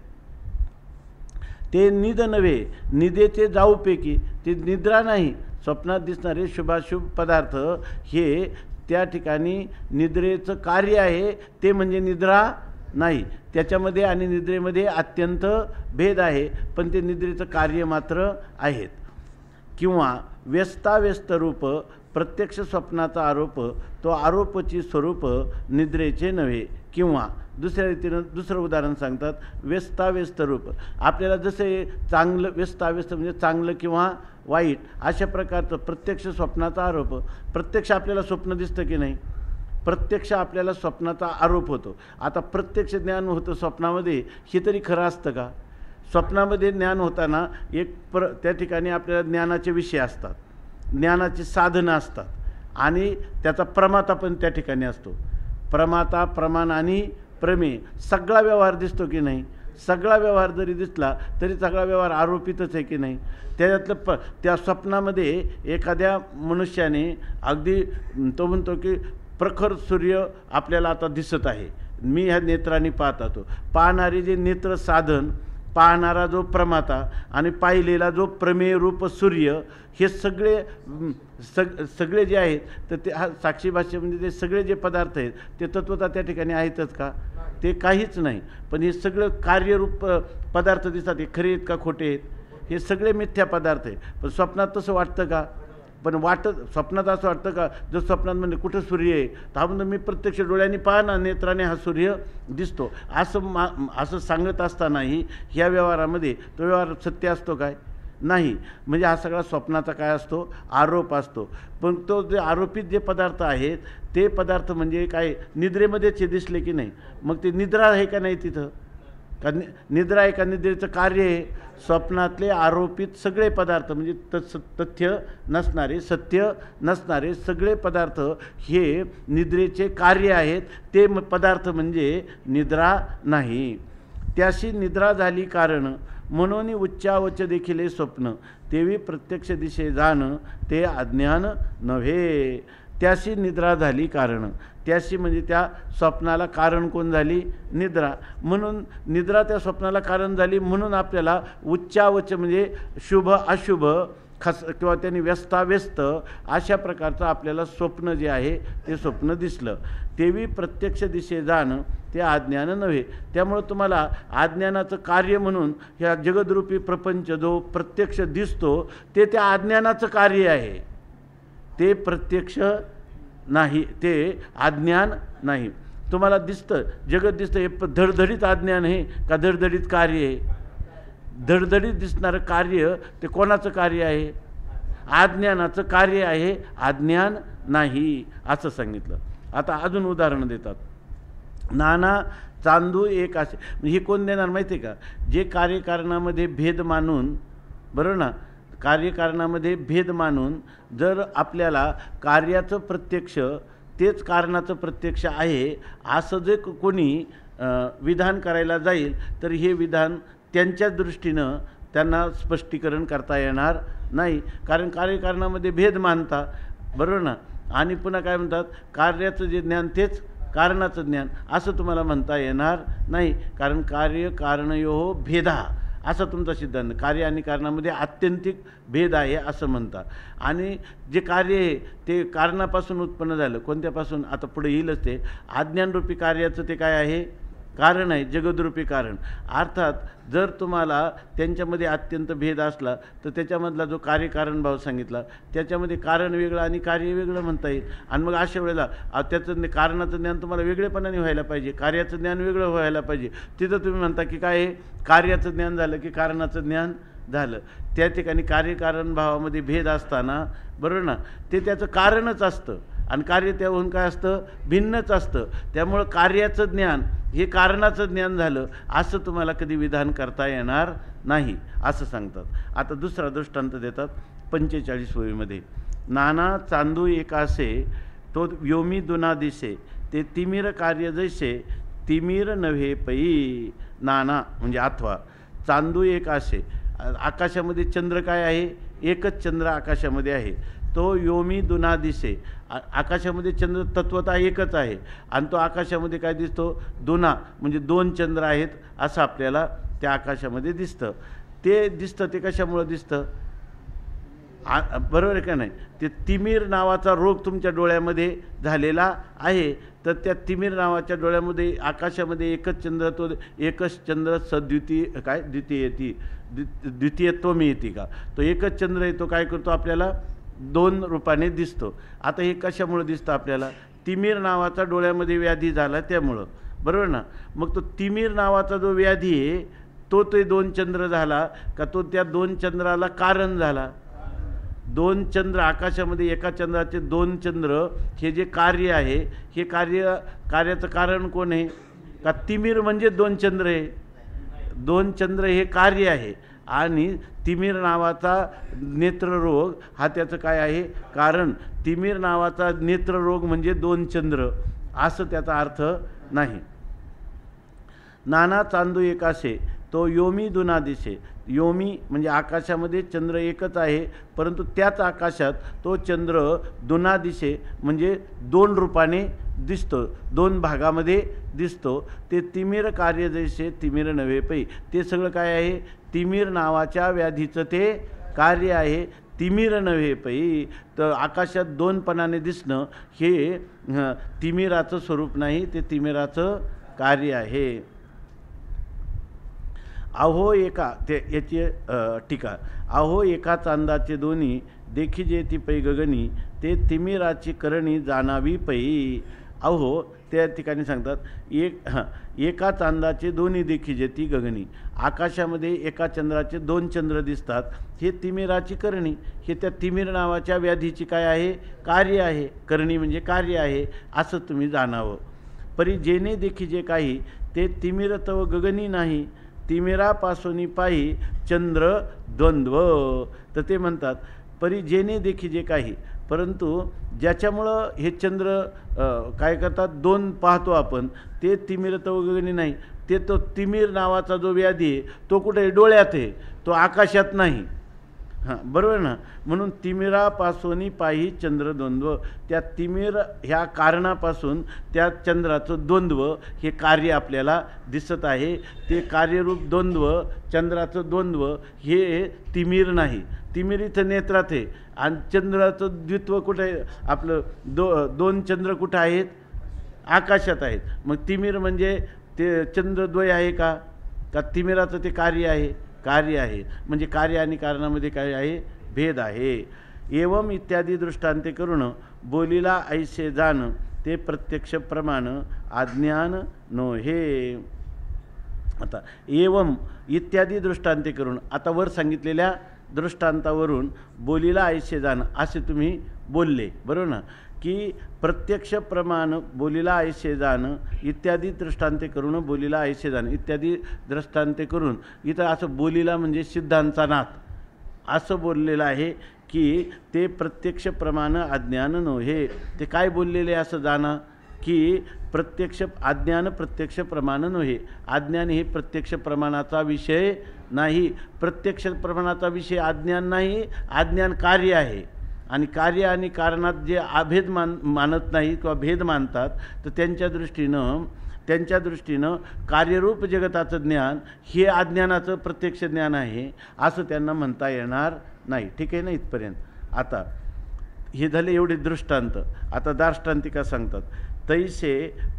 ते निद नव्हे निदेचे जाऊपैकी, ते निद्रा नाही. स्वप्नात दिसणारे शुभाशुभ पदार्थ हे त्या ठिकाणी निद्रेचं कार्य आहे, ते म्हणजे निद्रा नाही. त्याच्यामध्ये आणि निद्रेमध्ये अत्यंत भेद आहे, पण ते निद्रेचं कार्य मात्र आहेत. किंवा व्यस्ताव्यस्त रूप प्रत्यक्ष स्वप्नाचा आरोप, तो आरोपची स्वरूप निद्रेचे नव्हे. किंवा दुसऱ्या रीतीनं दुसरं उदाहरण सांगतात. व्यस्ताव्यस्त रूप, आपल्याला जसे चांगलं, व्यस्ताव्यस्त म्हणजे चांगलं किंवा वाईट अशा प्रकारचं प्रत्यक्ष स्वप्नाचा आरोप. प्रत्यक्ष आपल्याला स्वप्न दिसतं की नाही? प्रत्यक्ष आपल्याला स्वप्नाचा आरोप होतो. आता प्रत्यक्ष ज्ञान होतं स्वप्नामध्ये, हे तरी खरं असतं का? स्वप्नामध्ये ज्ञान होताना त्या ठिकाणी आपल्याला ज्ञानाचे विषय असतात, ज्ञानाची साधनं असतात, आणि त्याचा प्रमाता पण त्या ठिकाणी असतो. प्रमाता, प्रमाण आणि प्रमेय, सगळा व्यवहार दिसतो की नाही? सगळा व्यवहार जरी दिसला तरी सगळा व्यवहार आरोपितच आहे की नाही? त्याच्यातलं त्या स्वप्नामध्ये एखाद्या मनुष्याने अगदी तो म्हणतो की प्रखर सूर्य आपल्याला आता दिसत आहे, मी ह्या नेत्राने पाहत होतो. पाहणारे जे नेत्र साधन, पाहणारा जो प्रमाता आणि पाहिलेला जो प्रमेय रूप सूर्य, हे सगळे जे आहेत तर ते साक्षी भाष्य म्हणजे ते सगळे जे पदार्थ आहेत ते तत्वता त्या ठिकाणी आहेतच का? ते काहीच नाही. पण हे सगळं कार्यरूप पदार्थ दिसतात, हे खरे आहेत का खोटे आहेत? हे सगळे मिथ्या पदार्थ आहेत. पण स्वप्नात तसं वाटतं का? पण स्वप्नात असं वाटतं का? जर स्वप्नात म्हणजे कुठं सूर्य आहे तर हा म्हणतो मी प्रत्यक्ष डोळ्यांनी पाहना, नेत्राने हा सूर्य दिसतो, असं सांगत असतानाही ह्या व्यवहारामध्ये तो व्यवहार सत्य असतो काय? नाही. म्हणजे हा सगळा स्वप्नाचा काय असतो? आरोप असतो. पण तो जे आरोपित जे पदार्थ आहेत ते पदार्थ म्हणजे काय? निद्रेमध्येच दिसले की नाही? मग ते निद्रा आहे का नाही तिथं? का निद्रा आहे का निद्रेचं कार्य आहे? स्वप्नातले आरोपित सगळे पदार्थ म्हणजे तथ्य नसणारे, सत्य नसणारे सगळे पदार्थ हे निद्रेचे कार्य आहेत. ते पदार्थ म्हणजे निद्रा नाही. त्याशी निद्रा झाली कारण म्हणून उच्चावच देखील स्वप्न तेवी प्रत्यक्ष दिशे जाण ते अज्ञान नव्हे. त्याशी निद्रा झाली कारण. त्याशी म्हणजे त्या स्वप्नाला कारण कोण झाली? निद्रा. म्हणून निद्रा त्या स्वप्नाला कारण झाली म्हणून आपल्याला उच्चावच म्हणजे शुभ अशुभ किंवा त्यांनी व्यस्ताव्यस्त अशा प्रकारचं आपल्याला स्वप्न जे आहे ते स्वप्न दिसलं. तेवी प्रत्यक्ष दिशे जाणं ते अज्ञान नव्हे. त्यामुळं तुम्हाला अज्ञानाचं कार्य म्हणून ह्या जगदरूपी प्रपंच जो प्रत्यक्ष दिसतो ते त्या अज्ञानाचं कार्य आहे, ते प्रत्यक्ष नाही, ते अज्ञान नाही. तुम्हाला दिसतं जगत दिसतं, हे धडधडीत अज्ञान आहे का धडधडीत कार्य आहे? धडधडीत दिसणारं कार्य ते कोणाचं कार्य आहे? अज्ञानाचं कार्य आहे, अज्ञान नाही असं सांगितलं. आता अजून उदाहरण देतात. नाना चांदू एक असे, हे कोण देणार माहिती आहे का? जे कार्यकारणामध्ये भेद मानून, बरोबर ना, कार्यकारणामध्ये भेद मानून जर आपल्याला कार्याचं प्रत्यक्ष तेच कारणाचं प्रत्यक्ष आहे असं जे कोणी विधान करायला जाईल तर हे विधान त्यांच्या दृष्टीनं त्यांना स्पष्टीकरण करता येणार नाही. कारण कार्यकारणामध्ये भेद मानता, बरोबर ना. आणि पुन्हा काय म्हणतात, कार्याचं जे ज्ञान तेच कारणाचं ज्ञान असं तुम्हाला म्हणता येणार नाही. कारण कार्य कारणयोः भेदा असा तुमचा सिद्धांत. कार्य आणि कारणामध्ये आत्यंतिक भेद आहे असं म्हणतात. आणि जे कार्य आहे ते कारणापासून उत्पन्न झालं. कोणत्यापासून? आता पुढे येईलच ते. अज्ञानरूपी कार्याचं ते काय आहे? कारण आहे, जगदरूपी कारण. अर्थात जर तुम्हाला त्यांच्यामध्ये अत्यंत भेद असला तर त्याच्यामधला जो कार्यकारण भाव सांगितला त्याच्यामध्ये कारण वेगळं आणि कार्य वेगळं म्हणता येईल. आणि मग अशा वेळेला त्याचं कारणाचं ज्ञान तुम्हाला वेगळेपणाने व्हायला पाहिजे, कार्याचं ज्ञान वेगळं व्हायला पाहिजे. तिथं तुम्ही म्हणता की काय आहे, कार्याचं ज्ञान झालं की कारणाचं ज्ञान झालं. त्या ठिकाणी कार्यकारण भावामध्ये भेद असताना, बरोबर ना, ते त्याचं कारणच असतं आणि कार्य त्याहून काय असतं? भिन्नच असतं. त्यामुळं कार्याचं ज्ञान हे कारणाचं ज्ञान झालं असं तुम्हाला कधी विधान करता येणार नाही असं सांगतात. आता दुसरा दृष्टांत देतात 45 वहीमध्ये. नाना चांदू एकासे तो व्योमी दुना दिसे ते तिमिर कार्य जैसे तिमिर नव्हे पै. नाना म्हणजे अथवा, चांदू एक असे, आकाशामध्ये चंद्र काय आहे? एकच चंद्र आकाशामध्ये आहे. तो योमी दुना दिसे, आकाशामध्ये चंद्र तत्वतः एकच आहे आणि तो आकाशामध्ये काय दिसतो? दुना म्हणजे दोन चंद्र आहेत असं आपल्याला त्या आकाशामध्ये दिसतं. ते दिसतं ते कशामुळं दिसतं? बरोबर आहे का नाही? ते तिमिर नावाचा रोग तुमच्या डोळ्यामध्ये झालेला आहे. तर त्या तिमिर नावाच्या डोळ्यामध्ये आकाशामध्ये एकच चंद्र, तो एकच चंद्र सद्वितीय काय द्वितीय येते, द्वितीयत्व येते का? तो एकच चंद्र आहे, तो काय करतो? आपल्याला दोन रूपाने दिसतो. आता हे कशामुळे दिसतं आपल्याला? तिमिर नावाचा डोळ्यामध्ये व्याधी झाला त्यामुळं, बरोबर ना. मग तो तिमिर नावाचा जो व्याधी आहे तो ते दोन चंद्र झाला का तो त्या दोन चंद्राला कारण झाला? दोन चंद्र आकाशामध्ये, एका चंद्राचे दोन चंद्र हे जे कार्य आहे हे कार्याचं कारण कोण आहे? का तिमिर म्हणजे दोन चंद्र आहे? दोन चंद्र हे कार्य आहे आणि तिमिर नावाचा नेत्ररोग हा त्याचं काय आहे? कारण. तिमिर नावाचा नेत्ररोग म्हणजे दोन चंद्र असं त्याचा अर्थ नाही. नाना चांदू एकासे तो योमी दुना दिसे. योमी म्हणजे आकाशामध्ये चंद्र एकच आहे परंतु त्याच आकाशात तो चंद्र दुना दिसे म्हणजे दोन रूपाने दिसतो, दोन भागामध्ये दिसतो. ते तिमिर कार्य जैसे तिमिर नव्हे पै. ते सगळं काय आहे? तिमिर नावाच्या व्याधीचं ते कार्य आहे, तिमिर नव्हे पै. तर आकाशात दोनपणाने दिसणं हे तिमिराचं स्वरूप नाही, ते तिमिराचं कार्य आहे. अहो एका ते याची टीका. अहो एका चांदाचे दोन्ही देखी जे ती पै गगनी ते तिमिराची करणी जाणावी पै. अहो त्या ठिकाणी सांगतात एका चांदाचे दोन्ही देखी जे ती गगनी. आकाशामध्ये एका चंद्राचे दोन चंद्र दिसतात, हे तिमिराची करणी, हे त्या तिमिर नावाच्या व्याधीची काय आहे? कार्य आहे. करणी म्हणजे कार्य आहे असं तुम्ही जाणावं. परी जेने देखी जे काही ते तिमिरतव गगनी नाही तिमिरापासून पाही चंद्र द्वंद्व. तर ते म्हणतात परी जेने देखी जे काही, परंतु ज्याच्यामुळं हे चंद्र काय करतात, दोन पाहतो आपण, ते तिमिरत्वगणी नाही. ते तो तिमिर नावाचा जो व्याधी आहे तो कुठे आहे, डोळ्यात आहे, तो आकाशात नाही. हां, बरोबर ना. म्हणून तिमिरापासून पाही चंद्रद्वंद्व, त्या तिमिर ह्या कारणापासून त्या चंद्राचं द्वंद्व हे कार्य आपल्याला दिसत आहे. ते कार्यरूप द्वंद्व, चंद्राचं द्वंद्व हे तिमिर नाही. तिमिर इथं नेत्रात आहे आणि चंद्राचं द्वित्व कुठं आहे, आपलं दोन चंद्र कुठं आहेत, आकाशात आहेत. मग तिमिर म्हणजे ते चंद्रद्वय आहे का तिमिराचं ते कार्य आहे, कार्य आहे. म्हणजे कार्य आणि कारणामध्ये काय आहे, भेद आहे. एवं इत्यादी दृष्टांते करून बोलीला ऐसे जाण, ते प्रत्यक्ष प्रमाण अज्ञान नोहे. आता एवं इत्यादी दृष्टांते करून, आता वर सांगितलेल्या दृष्टांतावरून बोलीला ऐसे जाण असे तुम्ही बोलले, बरोबर ना, की प्रत्यक्ष प्रमाण बोलीला ऐसे जाण इत्यादी दृष्टांते करून बोलीला ऐसे जाण इत्यादी दृष्टांते करून, इथं असं बोलीला म्हणजे सिद्धांचा नाथ असं बोललेलं आहे की ते प्रत्यक्ष प्रमाण अज्ञान नव्हे. ते काय बोललेले असं जाणा की प्रत्यक्ष अज्ञान प्रत्यक्ष प्रमाण नव्हे. अज्ञान हे प्रत्यक्ष प्रमाणाचा विषय नाही. प्रत्यक्ष प्रमाणाचा विषय अज्ञान नाही, अज्ञान कार्य आहे. आणि कार्य आणि कारणात जे अभेद मानत नाही किंवा भेद मानतात, तर त्यांच्या दृष्टीनं कार्यरूप जगताचं ज्ञान हे अज्ञानाचं प्रत्यक्ष ज्ञान आहे असं त्यांना म्हणता येणार नाही. ठीक आहे ना इथपर्यंत. आता हे झाले एवढे दृष्टांत. आता दार्ष्टांतिका सांगतात, तैसे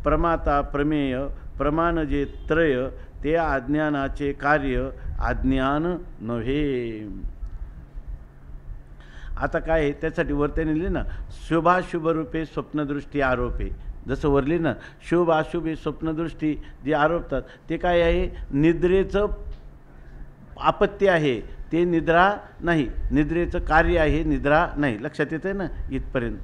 प्रमाता प्रमेय प्रमाण जे त्रय, ते अज्ञानाचे कार्य अज्ञान नव्हे. आता काय आहे, त्यासाठी वर त्याने लिहिले ना, शुभाशुभ रूपे स्वप्नदृष्टी आरोपे. जसं वरली ना, शुभ अशुभ हे स्वप्नदृष्टी जे आरोपतात ते काय आहे, निद्रेचं आपत्ती आहे, ते निद्रा नाही. निद्रेचं कार्य आहे, निद्रा नाही. लक्षात येतं ना इथपर्यंत,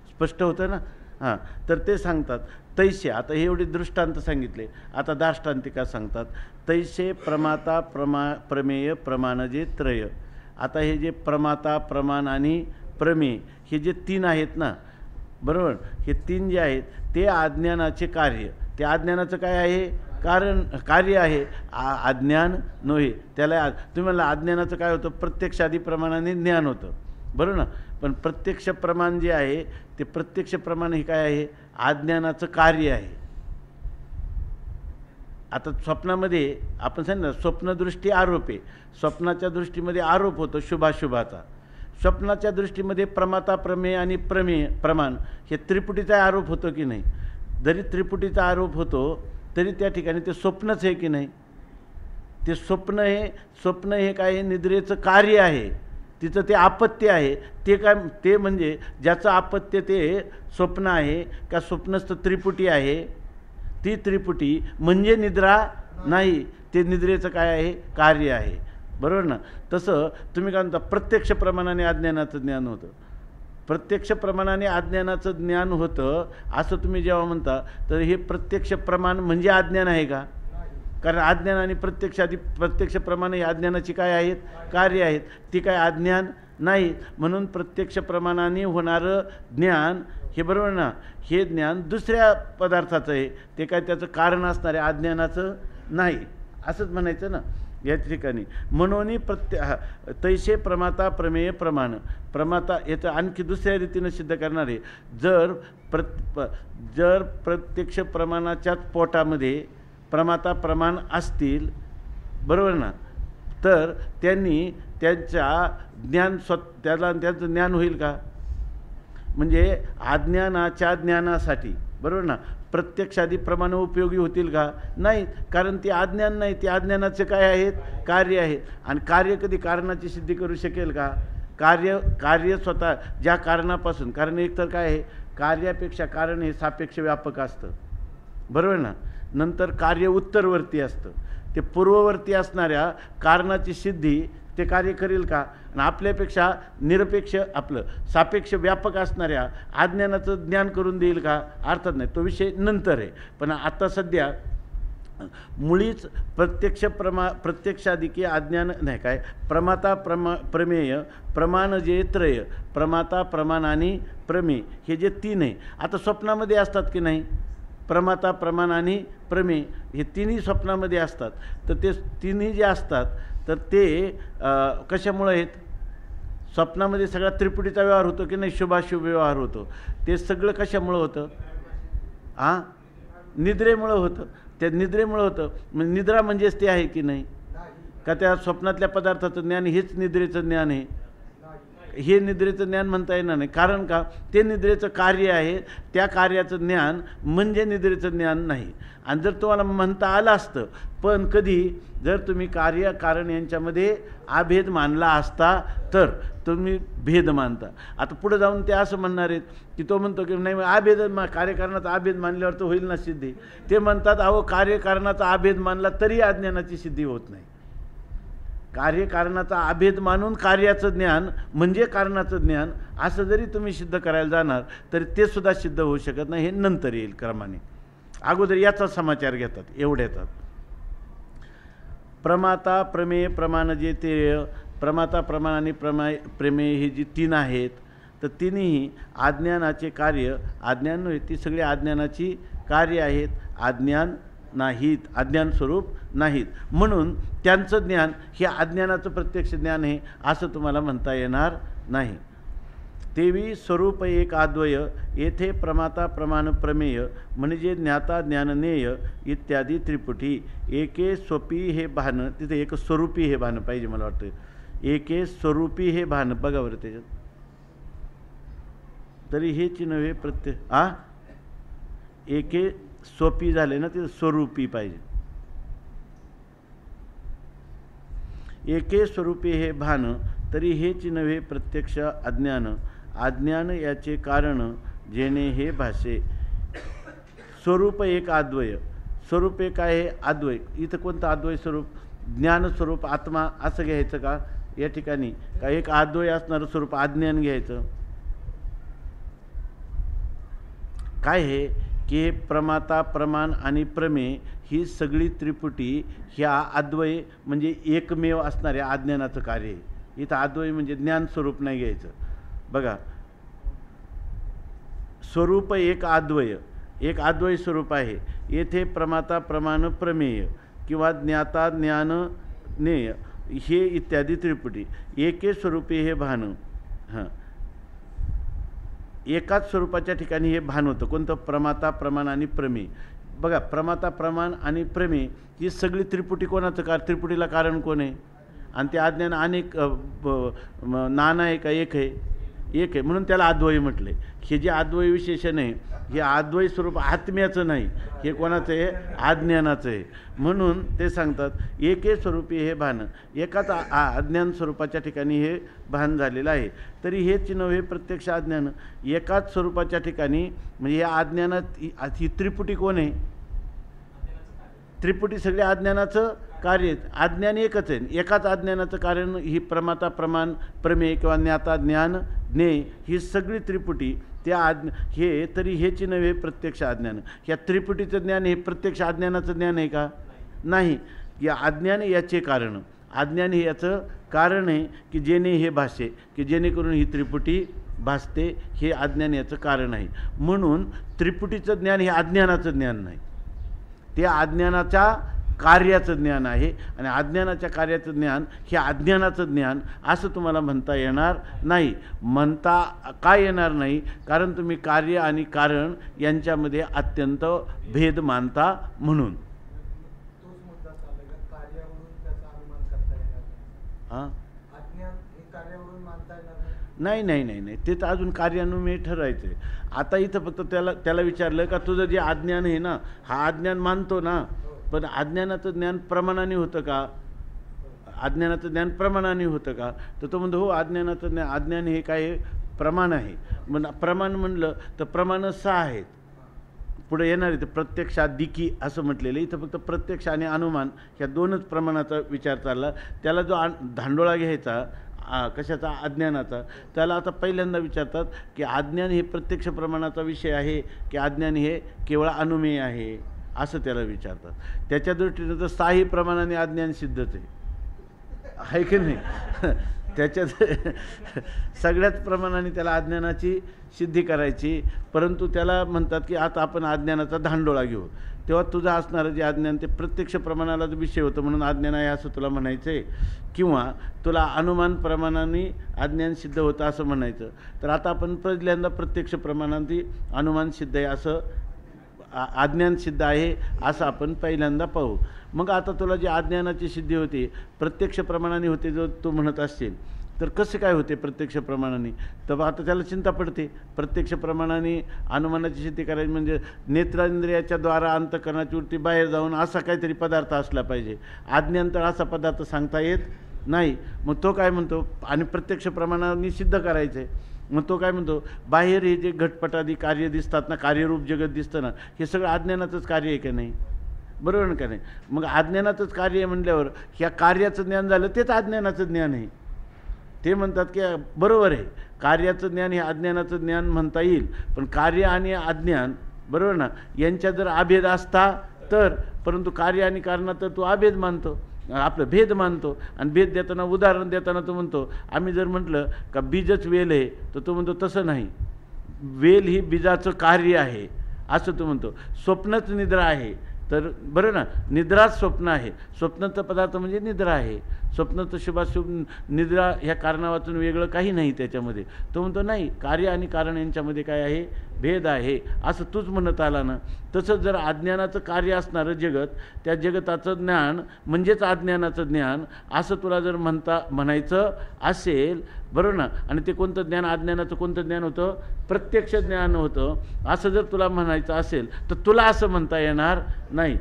स्पष्ट होतं ना. हां, तर ते सांगतात तैसे. आता हे एवढे दृष्टांत सांगितले. आता दार्ष्टांतिका सांगतात, तैसे प्रमाता प्रमेय प्रमाण जे त्रय. आता हे जे प्रमाता प्रमाण आणि प्रमेय हे जे तीन आहेत ना, बरोबर, हे तीन जे आहेत ते अज्ञानाचे कार्य. ते अज्ञानाचं काय आहे, कार्य आहे, अज्ञान नव्हे. त्याला तुम्ही म्हणला अज्ञानाचं काय होतं, प्रत्यक्ष आदी प्रमाणाने ज्ञान होतं, बरोबर ना. पण प्रत्यक्ष प्रमाण जे आहे ते प्रत्यक्ष प्रमाण हे काय आहे, अज्ञानाचं कार्य आहे. आता स्वप्नामध्ये आपण सांगितलं स्वप्नदृष्टी आरोप आहे. स्वप्नाच्या दृष्टीमध्ये आरोप होतो शुभाशुभाचा. स्वप्नाच्या दृष्टीमध्ये प्रमाता प्रमेय आणि प्रमाण हे त्रिपुटीचा आरोप होतो की नाही. जरी त्रिपुटीचा आरोप होतो तरी त्या ठिकाणी ते स्वप्नच आहे की नाही. ते स्वप्न हे काय आहे, निद्रेचं कार्य आहे, तिचं ते आपत्य आहे. ते काय, ते म्हणजे ज्याचं आपत्य ते स्वप्न आहे का स्वप्नस्थ त्रिपुटी आहे. ती त्रिपुटी म्हणजे निद्रा नाही, ते निद्रेचं काय आहे, कार्य आहे, बरोबर ना. तसं तुम्ही काय म्हणता, प्रत्यक्ष प्रमाणाने अज्ञानाचं ज्ञान होतं. प्रत्यक्ष प्रमाणाने अज्ञानाचं ज्ञान होतं असं तुम्ही जेव्हा म्हणता, तर हे प्रत्यक्ष प्रमाण म्हणजे अज्ञान आहे का. कारण अज्ञान आणि प्रत्यक्ष प्रमाण हे अज्ञानाची काय आहेत, कार्य आहेत. ती काय अज्ञान नाही. म्हणून प्रत्यक्ष प्रमाणाने होणारं ज्ञान हे, बरोबर ना, हे ज्ञान दुसऱ्या पदार्थाचं आहे, ते काय त्याचं कारण असणार आहे, अज्ञानाचं नाही, असंच म्हणायचं ना या ठिकाणी. म्हणून तैसे प्रमाता प्रमेय प्रमाण. प्रमाता याचं आणखी दुसऱ्या रीतीनं सिद्ध करणार आहे. जर प्रत्यक्ष प्रमाणाच्याच पोटामध्ये प्रमाता प्रमाण असतील, बरोबर ना, तर त्यांनी त्यांच्या त्यांचं ज्ञान होईल का. म्हणजे अज्ञानाच्या ज्ञानासाठी, बरोबर ना, प्रत्यक्षादी प्रमाण उपयोगी होतील का, नाही. कारण ते अज्ञान नाही, ते अज्ञानाचे काय आहेत, कार्य आहेत. आणि कार्य कधी कारणाची सिद्धी करू शकेल का. कार्य स्वतः ज्या कारणापासून, कारण एकतर काय आहे, कार्यापेक्षा कारण हे सापेक्ष व्यापक असतं, बरोबर ना. नंतर कार्य उत्तरवर्ती असतं. ते पूर्ववर्ती असणाऱ्या कारणाची सिद्धी ते कार्य करेल का. आणि आपल्यापेक्षा निरपेक्ष आपलं सापेक्ष व्यापक असणाऱ्या अज्ञानाचं ज्ञान करून देईल का, अर्थात नाही. तो विषय नंतर आहे. पण आता सध्या मुळीच प्रत्यक्षाधिकी अज्ञान नाही काय प्रमाता प्रमेय प्रमाण जे त्रय प्रमाता प्रमाण आणि प्रमेय हे जे तीन आहे आता स्वप्नामध्ये असतात की नाही प्रमाता प्रमाण आणि प्रमेय हे तिन्ही स्वप्नामध्ये असतात तर ते तिन्ही जे असतात तर ते कशामुळे आहेत स्वप्नामध्ये सगळा त्रिपुटीचा व्यवहार होतो की नाही शुभाशुभ व्यवहार होतो ते सगळं कशामुळं होतं निद्रेमुळं होतं त्या निद्रेमुळं होतं म्हणजे निद्रा म्हणजेच ते आहे की नाही का त्या स्वप्नातल्या पदार्थाचं ज्ञान हेच निद्रेचं ज्ञान आहे हे निद्रेचं ज्ञान म्हणता येणार नाही कारण का ते निद्रेचं कार्य आहे त्या कार्याचं ज्ञान म्हणजे निद्रेचं ज्ञान नाही आणि जर तुम्हाला म्हणता आलं असतं पण कधी जर तुम्ही कार्य कारण यांच्यामध्ये अभेद मानला असता तर तुम्ही भेद मानता आता पुढे जाऊन ते असं म्हणणार आहेत की तो म्हणतो की नाही अभेद कार्यकारणाचा अभेद मानल्यावर तर होईल ना सिद्धी ते म्हणतात अहो कार्यकारणाचा अभेद मानला तरी अज्ञानाची सिद्धी होत नाही कार्यकारणाचा अभेद मानून कार्याचं ज्ञान म्हणजे कारणाचं ज्ञान असं जरी तुम्ही सिद्ध करायला जाणार तरी ते सुद्धा सिद्ध होऊ शकत नाही हे नंतर येईल क्रमाने अगोदर याचा समाचार घेतात एवढ्याचा प्रमाता प्रमेय प्रमाण जे ते प्रमाता प्रमाण आणि प्रमेय ही जी तीन आहेत तर तिन्ही अज्ञानाचे कार्य अज्ञान नव्हे ती सगळी अज्ञानाची कार्य आहेत अज्ञान नाहीत अज्ञान स्वरूप नाहीत म्हणून त्यांचं ज्ञान हे अज्ञानाचं प्रत्यक्ष ज्ञान आहे असं तुम्हाला म्हणता येणार नाही तेवी स्वरूप एक अद्वय येथे प्रमाता प्रमाण प्रमेय म्हणजे ज्ञाता ज्ञाननेय इत्यादी त्रिपुटी एके स्वपी हे भान तिथे एक स्वरूपी हे भान पाहिजे मला वाटतं एके स्वरूपी हे भान बघा बरं त्याच्यात तरी हेच नव्हे एके स्वपी झाले ना ते स्वरूपी पाहिजे एके स्वरूपी हे भान तरी हेच नव्हे प्रत्यक्ष अज्ञान अज्ञान याचे कारण जेणे हे भाषे स्वरूप एक अद्वय स्वरूप एक आहे अद्वय इथं कोणतं अद्वय स्वरूप ज्ञानस्वरूप आत्मा असं घ्यायचं का या ठिकाणी का एक अद्वय असणारं स्वरूप अज्ञान घ्यायचं काय हे की प्रमाता प्रमाण आणि प्रमेय ही सगळी त्रिपुटी ह्या अद्वय म्हणजे एकमेव असणाऱ्या अज्ञानाचं कार्य आहे इथं अद्वय म्हणजे ज्ञान स्वरूप नाही घ्यायचं बघा स्वरूप एक अद्वय स्वरूप आहे येथे प्रमाता प्रमाण प्रमेय किंवा ज्ञाता ज्ञाननेय हे इत्यादी त्रिपुटी एके स्वरूपी हे भान एकाच स्वरूपाच्या ठिकाणी हे भान होतं कोणतं प्रमाता प्रमाण आणि प्रमेय बघा प्रमाता प्रमाण आणि प्रमेय ही सगळी त्रिपुटी कोणाचं त्रिपुटीला कारण कोण आहे आणि ते अज्ञान अनेक नाना आहे का एक आहे म्हणून त्याला अद्वय म्हटले हे जे अद्वय विशेषण आहे हे अद्वय स्वरूप आत्म्याचं नाही हे कोणाचं आहे अज्ञानाचं आहे म्हणून ते सांगतात एके स्वरूपी हे भान एकाच अज्ञान स्वरूपाच्या ठिकाणी हे भान झालेलं आहे तरी हेच नव्हे प्रत्यक्ष अज्ञान एकाच स्वरूपाच्या ठिकाणी म्हणजे या अज्ञानात ही त्रिपुटी कोण आहे त्रिपुटी सगळ्या अज्ञानाचं कार्य अज्ञान एकच आहे एकाच अज्ञानाचं कारण ही प्रमाता प्रमाण प्रमेय किंवा ज्ञाता ज्ञान ज्ञेय ही सगळी त्रिपुटी त्या हे तरी हेची नव्हे प्रत्यक्ष अज्ञान ह्या त्रिपुटीचं ज्ञान हे प्रत्यक्ष अज्ञानाचं ज्ञान आहे का नाही या अज्ञान याचे कारण अज्ञान हे याचं कारण आहे की जेणे हे भाषे की जेणेकरून ही त्रिपुटी भासते हे अज्ञान याचं कारण आहे म्हणून त्रिपुटीचं ज्ञान हे अज्ञानाचं ज्ञान नाही ते अज्ञानाच्या कार्याचं ज्ञान आहे आणि अज्ञानाच्या कार्याचं ज्ञान हे अज्ञानाचं ज्ञान असं तुम्हाला म्हणता येणार नाही म्हणता का येणार नाही कारण तुम्ही कार्य आणि कारण यांच्यामध्ये अत्यंत भेद मानता म्हणून नाही ते तर अजून कार्यान्वये ठरायचं आहे आता इथं फक्त त्याला विचारलं का तुझं जे अज्ञान आहे ना हा अज्ञान मानतो ना पण अज्ञानाचं ज्ञान प्रमाणाने होतं का अज्ञानाचं ज्ञान प्रमाणाने होतं का तर तो म्हणतो हो अज्ञानाचं अज्ञान हे काय प्रमाण आहे प्रमाण म्हणलं तर प्रमाणं 6 आहेत पुढे येणार आहे प्रत्यक्षाधिकी असं म्हटलेलं इथं फक्त प्रत्यक्ष आणि अनुमान ह्या 2च प्रमाणाचा विचार चालला त्याला जो धांडोळा घ्यायचा कशाचा अज्ञानाचा त्याला आता पहिल्यांदा विचारतात की अज्ञान हे प्रत्यक्ष प्रमाणाचा विषय आहे की अज्ञान हे केवळ अनुमेय आहे असं त्याला विचारतात. त्याच्या दृष्टीनं तर साही प्रमाणाने अज्ञान सिद्धच आहे की नाही? त्याच्यात सगळ्याच प्रमाणाने त्याला अज्ञानाची सिद्धी करायची, परंतु त्याला म्हणतात की आता आपण अज्ञानाचा धांडोळा घेऊ. तेव्हा तुझं असणारं जे अज्ञान ते प्रत्यक्ष प्रमाणाला विषय होतं म्हणून अज्ञान आहे असं तुला म्हणायचं आहे, किंवा तुला अनुमान प्रमाणाने अज्ञान सिद्ध होतं असं म्हणायचं. तर आता आपण पहिल्यांदा प्रत्यक्ष प्रमाणाने अनुमान सिद्ध आहे असं अज्ञान सिद्ध आहे असं आपण पहिल्यांदा पाहू. मग आता तुला जी अज्ञानाची सिद्धी होते प्रत्यक्ष प्रमाणाने होते जो तू म्हणत असशील, तर कसे काय होते प्रत्यक्ष प्रमाणाने? तर आता त्याला चिंता पडते. प्रत्यक्ष प्रमाणाने अनुमानाची सिद्धी करायची म्हणजे नेत्रेंद्रियाच्या द्वारा अंतःकरणाची वृत्ती बाहेर जाऊन असा काहीतरी पदार्थ असला पाहिजे. अज्ञान तर असा पदार्थ सांगता येत नाही. मग तो काय म्हणतो, आणि प्रत्यक्ष प्रमाणाने सिद्ध करायचं आहे, मग तो काय म्हणतो, बाहेर हे जे घटपटादी कार्य दिसतात ना, कार्यरूप जगत दिसतं ना, हे सगळं अज्ञानाचंच कार्य आहे का नाही? बरोबर ना का नाही? मग अज्ञानाचंच कार्य आहे म्हणल्यावर ह्या कार्याचं ज्ञान झालं तेच अज्ञानाचं ज्ञान आहे. ते म्हणतात की बरोबर आहे, कार्याचं ज्ञान हे अज्ञानाचं ज्ञान म्हणता येईल, पण कार्य आणि अज्ञान बरोबर ना यांच्या जर अभेद असता तर, परंतु कार्य आणि कारणात तू अभेद मानतो, आपलं भेद मानतो. आणि भेद देताना उदाहरण देताना तो म्हणतो, आम्ही जर म्हटलं का बीजच वेल आहे तर तो म्हणतो तसं नाही, वेल ही बीजाचं कार्य आहे असं तो म्हणतो. स्वप्नच निद्रा आहे तर बरं ना, निद्राच स्वप्न आहे, स्वप्नाचा पदार्थ म्हणजे निद्रा आहे. स्वप्नाचं शुभाशुभ निद्रा ह्या कारणावाचून वेगळं काही नाही त्याच्यामध्ये. तो म्हणतो नाही, कार्य आणि कारण यांच्यामध्ये काय आहे, भेद आहे असं तूच म्हणत आला ना. तसंच जर अज्ञानाचं कार्य असणारं जगत, त्या जगताचं ज्ञान म्हणजेच अज्ञानाचं ज्ञान असं तुला जर म्हणायचं असेल बरोबर ना, आणि ते कोणतं ज्ञान, अज्ञानाचं कोणतं ज्ञान होतं, प्रत्यक्ष ज्ञान होतं, असं जर तुला म्हणायचं असेल तर तुला असं म्हणता येणार नाही.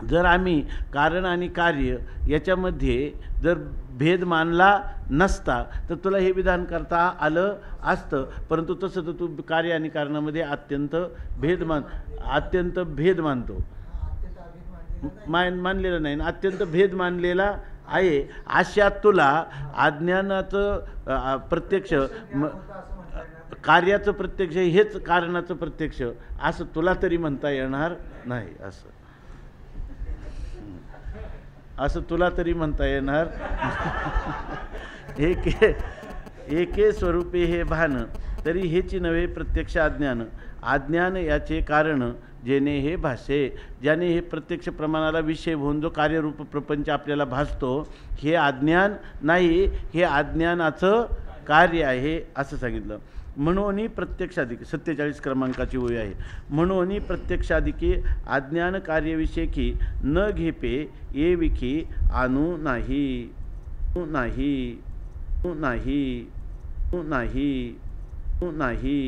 जर आम्ही कारण आणि कार्य याच्यामध्ये जर भेद मानला नसता तर तुला हे विधान करता आलं असतं, परंतु तसं तर तू कार्य आणि कारणामध्ये अत्यंत भेद मानतो, मानलेलं नाही, अत्यंत भेद मानलेला आहे. अशा तुला अज्ञानाचं प्रत्यक्ष, कार्याचं प्रत्यक्ष हेच कारणाचं प्रत्यक्ष असं तुला तरी म्हणता येणार नाही. असं तुला तरी म्हणता येणार. एके स्वरूपे हे भान तरी हेची नव्हे प्रत्यक्ष अज्ञान, अज्ञान याचे कारण जेणे हे भासे, ज्याने हे प्रत्यक्ष प्रमाणाला विषय होऊन जो कार्यरूप प्रपंच आपल्याला भासतो हे अज्ञान नाही, हे अज्ञानाचं कार्य आहे असं सांगितलं. म्हणून प्रत्यक्षाधिकी 47 क्रमांकाची ओळी आहे. म्हणून प्रत्यक्षाधिकी अज्ञान कार्यविषयकी न घेपे ये विखी आणू नाही नाही नाही नाही नाही.